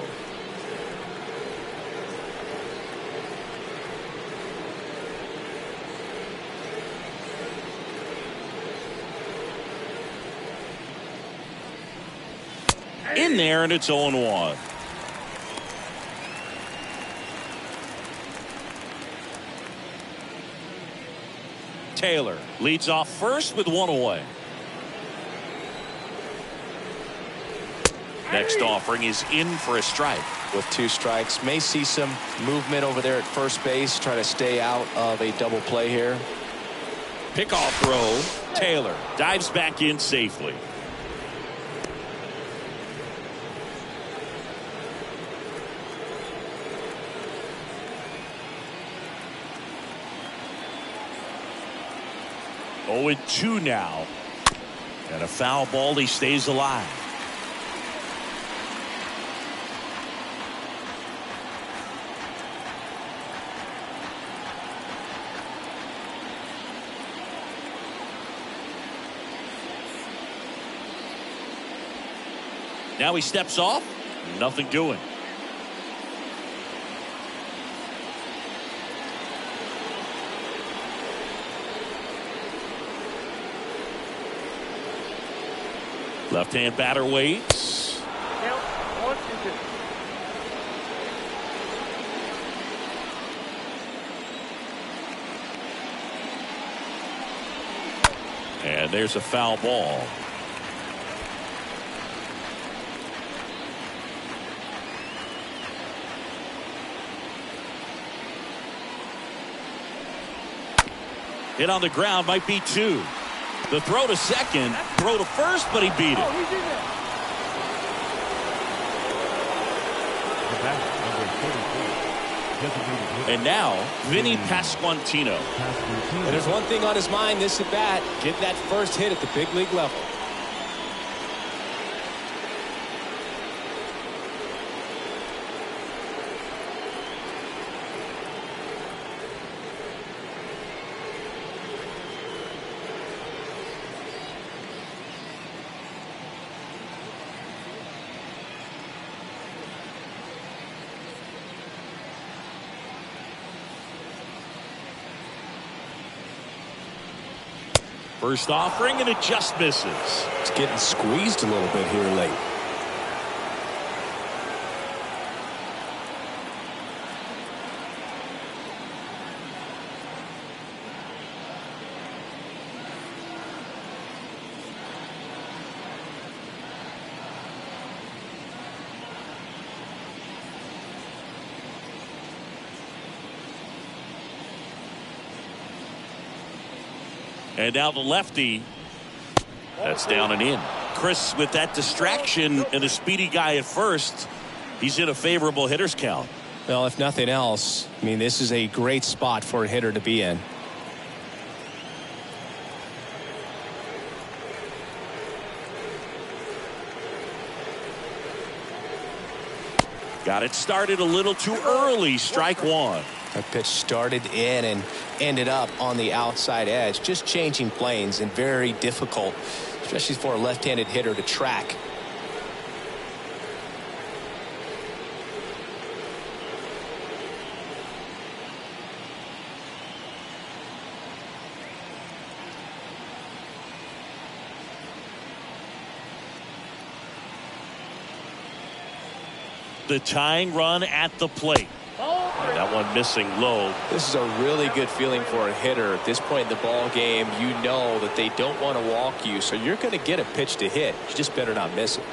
In there, and it's 0-1. Taylor leads off first with one away. Next offering is in for a strike. With 2 strikes, may see some movement over there at first base. Try to stay out of a double play here. Pickoff throw. Taylor dives back in safely. Oh, 0-2 now. And a foul ball. He stays alive. Now he steps off. Nothing doing. Left-hand batter waits. Count 1-2. And there's a foul ball. Hit on the ground, might be 2. The throw to second, throw to first, but he beat it. Oh, he's in there. And now, Vinny Pasquantino. And there's one thing on his mind this at bat. Get that first hit at the big league level. First offering, and it just misses. It's getting squeezed a little bit here late. And now the lefty. That's down and in. Chris, with that distraction and a speedy guy at first, he's in a favorable hitter's count. Well, if nothing else, I mean, this is a great spot for a hitter to be in. Got it started a little too early. Strike 1. That pitch started in and ended up on the outside edge. Just changing planes and very difficult, especially for a left-handed hitter to track. The tying run at the plate. And that one one missing low. This is a really good feeling for a hitter at this point in the ball game. You know that they don't want to walk you, so you're going to get a pitch to hit. You just better not miss it.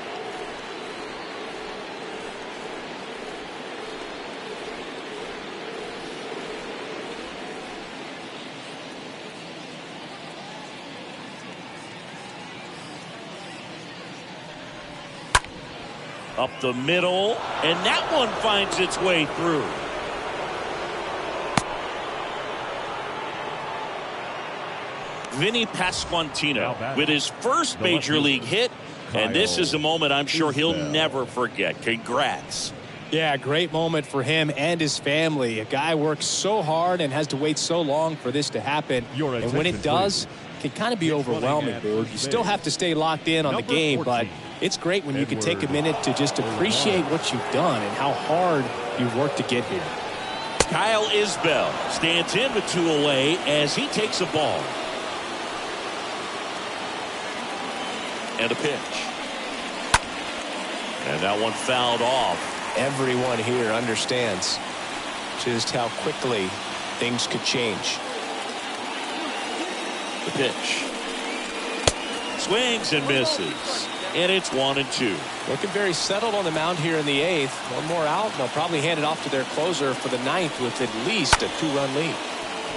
Up the middle, and that one finds its way through. Vinny Pasquantino with his first major league hit, and this is a moment I'm sure he'll never forget. Congrats. Yeah, great moment for him and his family. A guy works so hard and has to wait so long for this to happen. And when it does, it can kind of be overwhelming, dude. You still have to stay locked in on the game, but it's great when you can take a minute to just appreciate what you've done and how hard you've worked to get here. Kyle Isbell stands in with 2 away as he takes a ball. And a pitch. And that one fouled off. Everyone here understands just how quickly things could change. The pitch. Swings and misses. And it's 1-2. Looking very settled on the mound here in the 8th. One more out, and they'll probably hand it off to their closer for the 9th with at least a 2-run lead.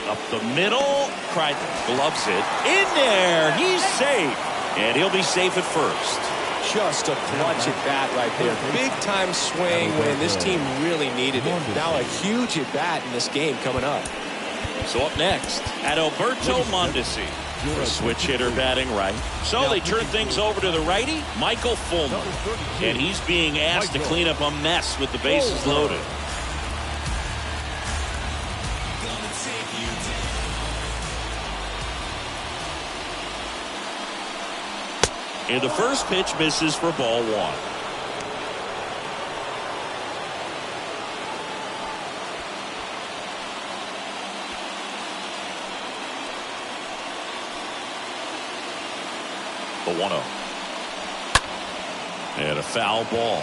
Up the middle. Crichton gloves it. In there. He's safe. And he'll be safe at first. Just a clutch at bat right there. Big time swing when this team really needed it. Now a huge at bat in this game coming up. So up next, Adalberto Mondesi. A switch hitter batting right. So they turn things over to the righty, Michael Fulmer. And he's being asked to clean up a mess with the bases loaded. And the first pitch misses for ball 1. The 1-0. And a foul ball.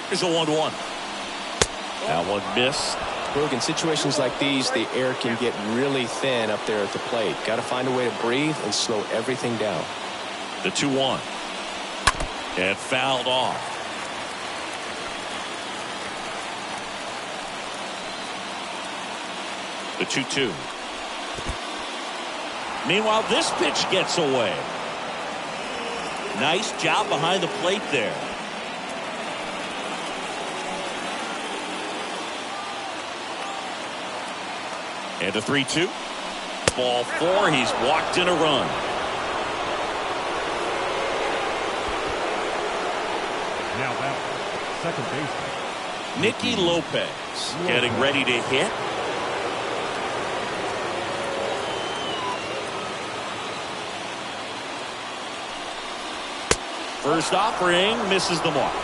Here's a 1-1. That one missed. Look, in situations like these, the air can get really thin up there at the plate. Got to find a way to breathe and slow everything down. The 2-1. And fouled off. The 2-2. Meanwhile, this pitch gets away. Nice job behind the plate there. And a 3-2. Ball 4. He's walked in a run. Now back, second baseman Nicky Lopez getting ready to hit. First offering misses the mark.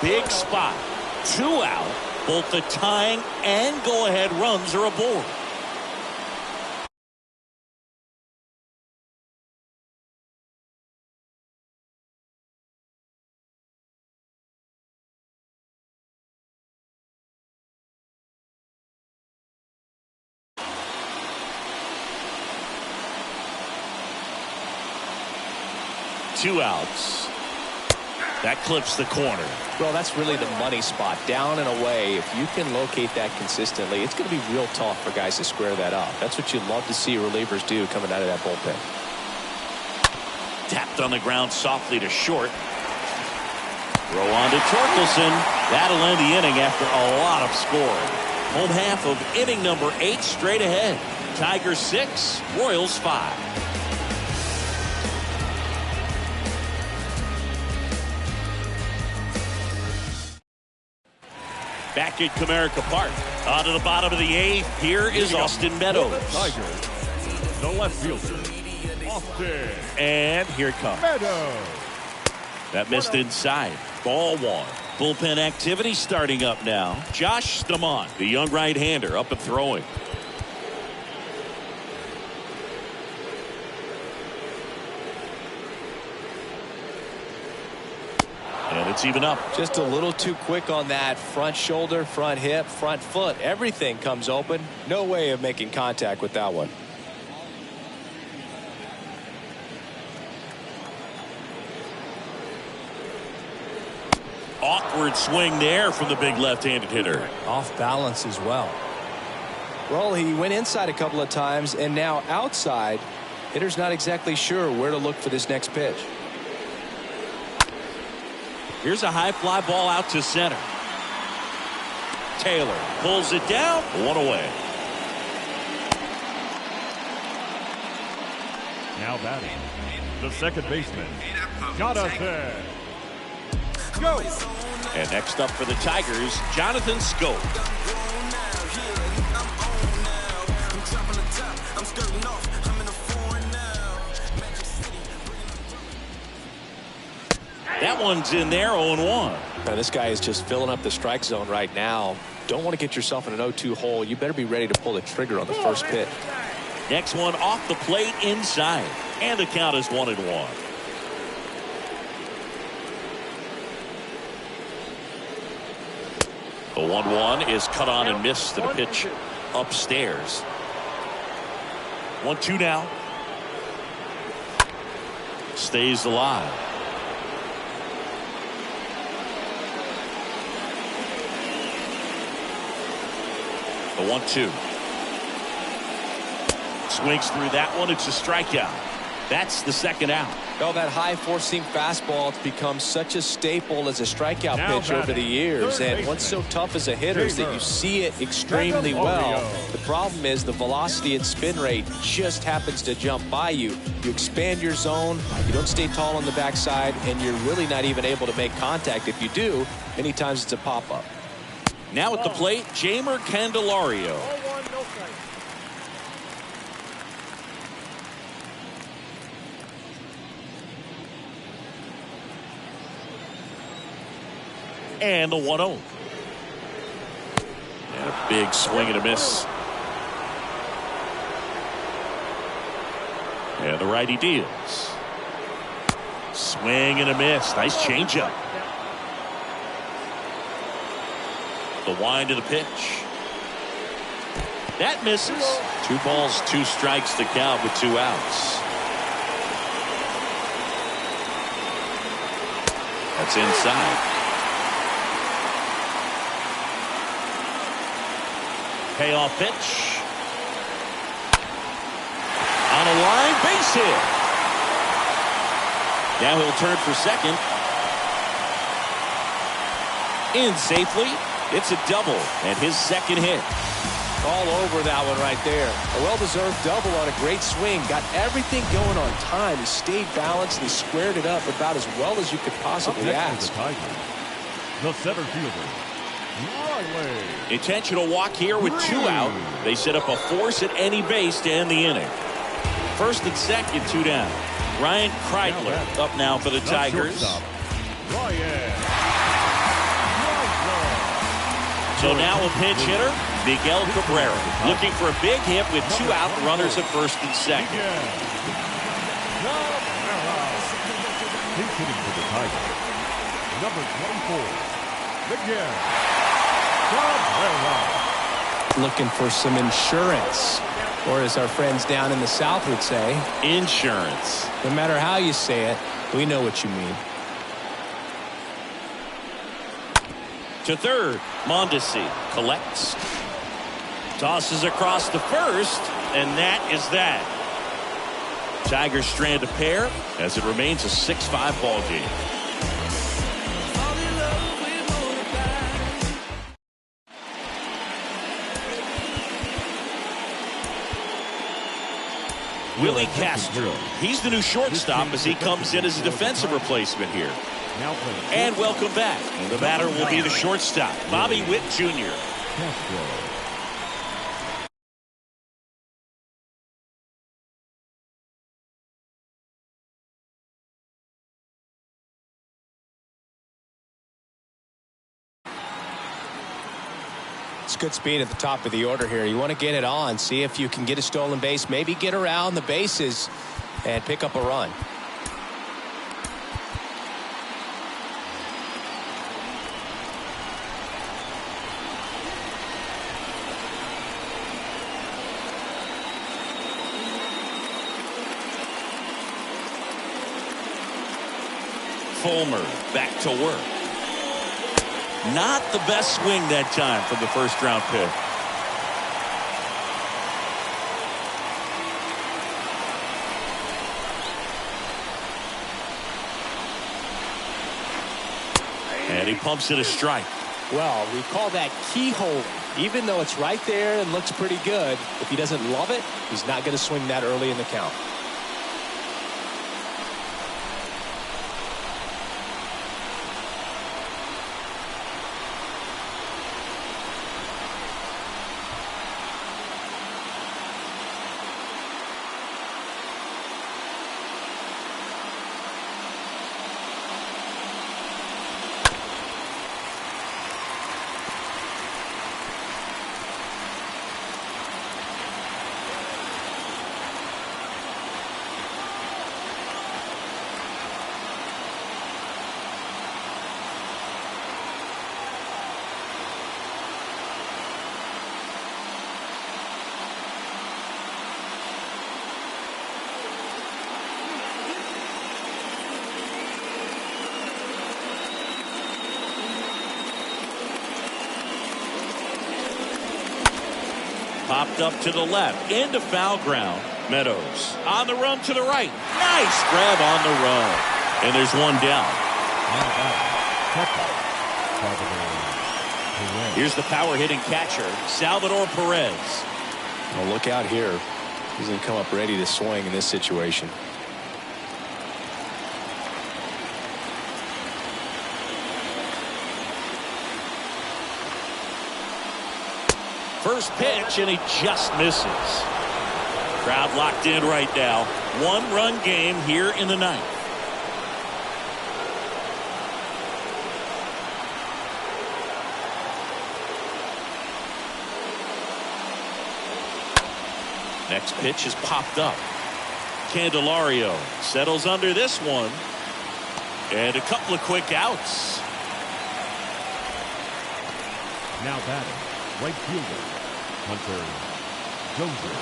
Big spot. 2 out. Both the tying and go-ahead runs are aboard. Two outs. That clips the corner. Well, that's really the money spot. Down and away. If you can locate that consistently, it's going to be real tough for guys to square that up. That's what you love to see relievers do coming out of that bullpen. Tapped on the ground softly to short. Throw on to Torkelson. That'll end the inning after a lot of scoring. Home half of inning number 8 straight ahead. Tigers 6, Royals 5. Back at Comerica Park. On to the bottom of the 8th. Here is Austin Meadows. Tigers, the left fielder, Austin. And here it comes. Meadows. That missed inside. Ball 1. Bullpen activity starting up now. Josh Stamont, the young right-hander, up and throwing. And it's even up. Just a little too quick on that front shoulder, front hip, front foot. Everything comes open. No way of making contact with that one. Awkward swing there from the big left-handed hitter. Off balance as well. Well, he went inside a couple of times and now outside. Hitter's not exactly sure where to look for this next pitch. Here's a high fly ball out to center. Taylor pulls it down. One away. Now batting, the second baseman, Jonathan Schoop. And next up for the Tigers, Jonathan Schoop. That one's in there, 0-1. Now, this guy is just filling up the strike zone right now. Don't want to get yourself in an 0-2 hole. You better be ready to pull the trigger on the first pitch. Next one off the plate inside. And the count is 1-1. The 1-1 is cut on and missed to the pitch upstairs. 1-2 now. Stays alive. The 1-2. Swings through that one. It's a strikeout. That's the second out. Well, that high four-seam fastball has become such a staple as a strikeout pitch over the years. And what's so tough as a hitter is that you see it extremely well. The problem is the velocity and spin rate just happens to jump by you. You expand your zone, you don't stay tall on the backside, and you're really not even able to make contact. If you do, many times it's a pop-up. Now at the plate, Jeimer Candelario. And the 1-0. And a big swing and a miss. And the righty deals. Swing and a miss. Nice changeup. The wind of the pitch. That misses. 2 balls, 2 strikes to count with 2 outs. That's inside. Payoff pitch. On a line, base hit. Now he'll turn for second. In safely. It's a double and his second hit. All over that one right there. A well-deserved double on a great swing. Got everything going on time. He stayed balanced and he squared it up about as well as you could possibly ask. The center fielder, Riley. Intentional walk here with 2 out. They set up a force at any base to end the inning. First and second, 2 down. Ryan Kreidler up now for the Tigers. So now a pinch hitter, Miguel Cabrera, looking for a big hit with 2 out, runners at first and second. He's hitting for the Tigers. Number 24, Miguel Cabrera. Looking for some insurance, or as our friends down in the South would say, insurance. No matter how you say it, we know what you mean. To third, Mondesi collects. Tosses across to first, and that is that. Tigers strand a pair as it remains a 6-5 ball game. Willie Castro. He's the new shortstop as he comes in as a defensive replacement here. And welcome back. The batter will be the shortstop, Bobby Witt Jr. It's good speed at the top of the order here. You want to get it on, see if you can get a stolen base, maybe get around the bases and pick up a run. Fulmer back to work. Not the best swing that time from the first round pick. And he pumps it a strike. Well, we call that keyhole. Even though it's right there and looks pretty good, if he doesn't love it, he's not going to swing that early in the count. Popped up to the left into foul ground. Meadows on the run to the right. Nice grab on the run. And there's one down. Here's the power hitting catcher, Salvador Perez. Well, look out here. He's going to come up ready to swing in this situation. First pitch, and he just misses. Crowd locked in right now. One-run game here in the ninth. Next pitch is popped up. Candelario settles under this one. And a couple of quick outs. Now batting, right fielder, Hunter Dozier.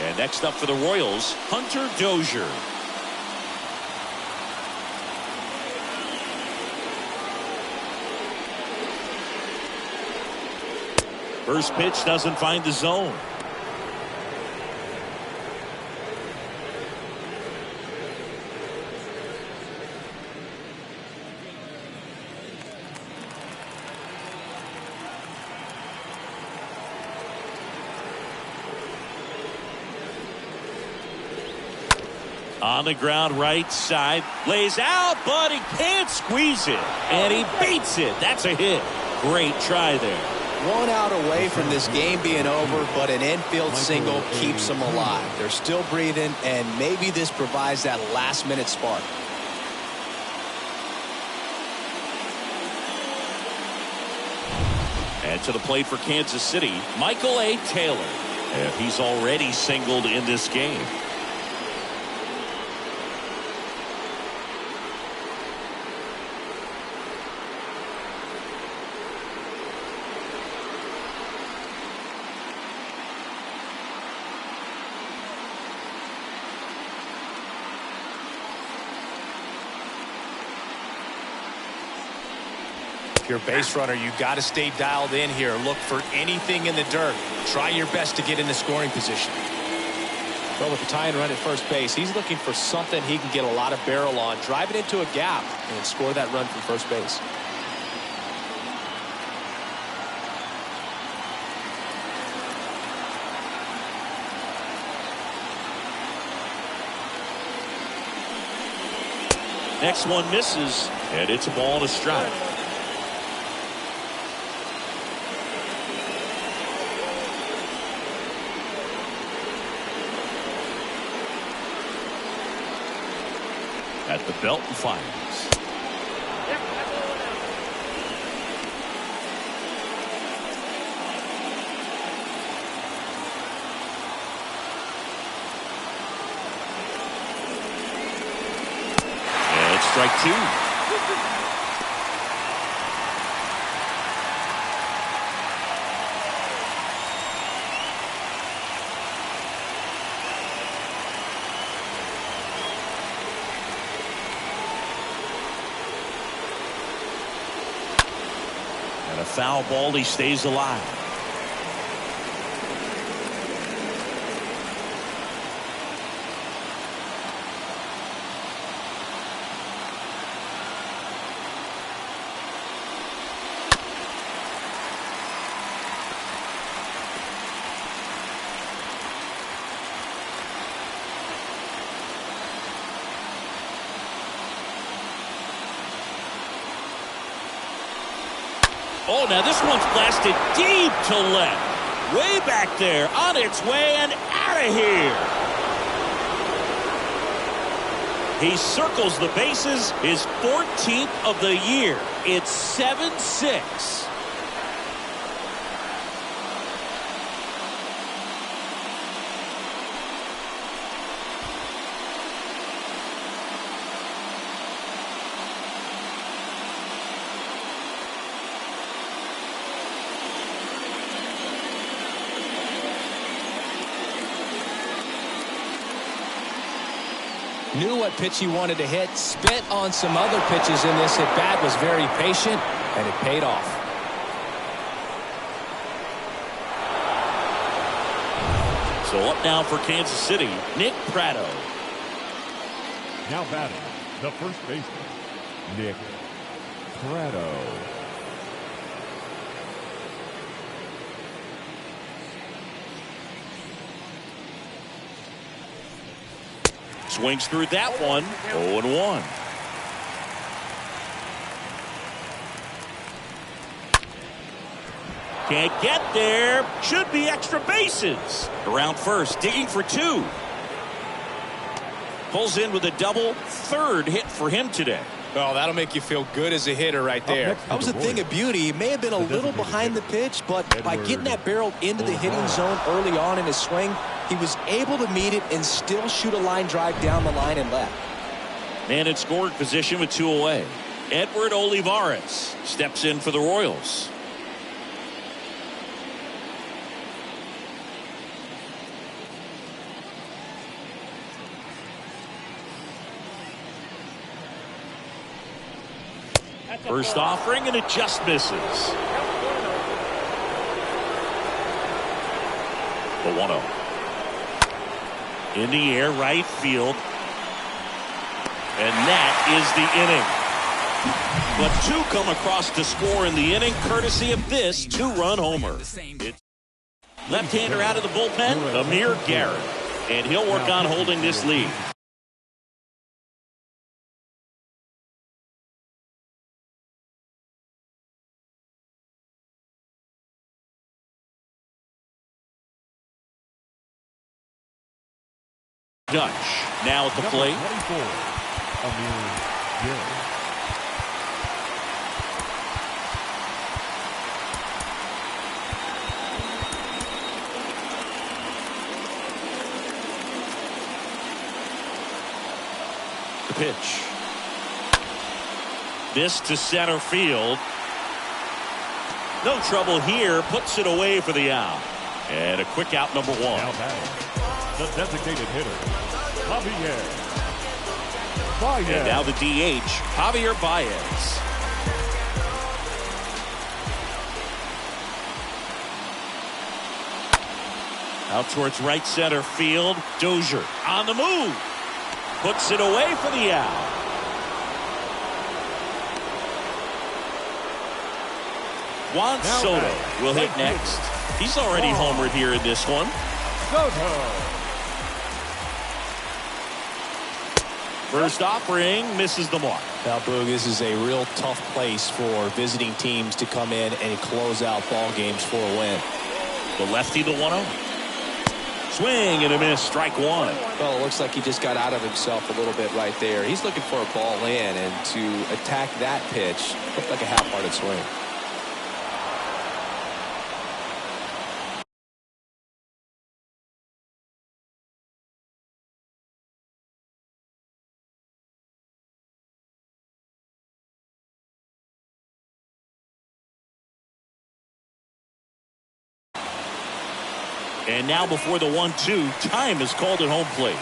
And next up for the Royals, Hunter Dozier. First pitch doesn't find the zone. On the ground right side, lays out, but he can't squeeze it, and he beats it. That's a hit. Great try there. One out away from this game being over, but an infield single keeps them alive. They're still breathing, and maybe this provides that last-minute spark. And to the plate for Kansas City, Michael A. Taylor. And he's already singled in this game. If you're a base runner, you got to stay dialed in here. Look for anything in the dirt. Try your best to get in the scoring position. Well, with the tying run at first base, he's looking for something he can get a lot of barrel on, drive it into a gap, and score that run from first base. Next one misses, and it's a ball and a strike. At the belt and fires. And it's strike two. And a foul ball, he stays alive. Oh, now this one's blasted deep to left. Way back there, on its way and out of here. He circles the bases, his 14th of the year. It's 7-6. Knew what pitch he wanted to hit, spent on some other pitches in this at bat, was very patient, and it paid off. So up now for Kansas City, Nick Pratto. Now batting, the first baseman, Nick Pratto. Swings through that one. 0-1. Can't get there. Should be extra bases. Around first, digging for two. Pulls in with a double. Third hit for him today. Well, that'll make you feel good as a hitter right there. That was a thing of beauty. He may have been a little behind the pitch, but by getting that barrel into the hitting zone early on in his swing, he was able to meet it and still shoot a line drive down the line and left. Man in scoring position with two away. Edward Olivares steps in for the Royals. First offering, and it just misses. The 1-0. In the air, right field. And that is the inning. But two come across to score in the inning, courtesy of this two-run homer. Left-hander out of the bullpen, Amir Garrett. And he'll work on holding this lead. Dutch now at the plate. 24, Amir Garrett. The pitch. This to center field. No trouble here. Puts it away for the out. And a quick out, number one. Now batting, the designated hitter, Javier Baez. And now the DH, Javier Baez. Out towards right center field. Dozier on the move. Puts it away for the out. Juan Soto will hit next. He's already homered here in this one. Soto. First offering misses the mark. Now, Boog, this is a real tough place for visiting teams to come in and close out ball games for a win. The lefty, the 1-0. Swing and a miss, strike one. Well, it looks like he just got out of himself a little bit right there. He's looking for a ball in, and to attack that pitch looked like a half-hearted swing. And now before the 1-2, time is called at home plate.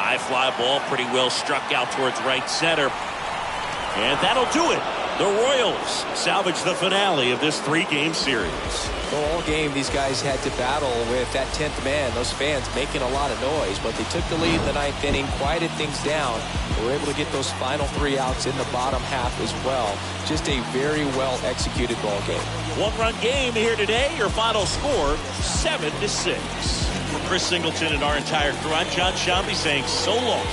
High fly ball pretty well struck out towards right center. And that'll do it. The Royals salvage the finale of this 3-game series. Well, all game, these guys had to battle with that 10th man, those fans making a lot of noise, but they took the lead in the 9th inning, quieted things down. They were able to get those final 3 outs in the bottom half as well. Just a very well-executed ball game. 1-run game here today. Your final score, 7-6. For Chris Singleton and our entire crew, I'm John Shambi saying so long.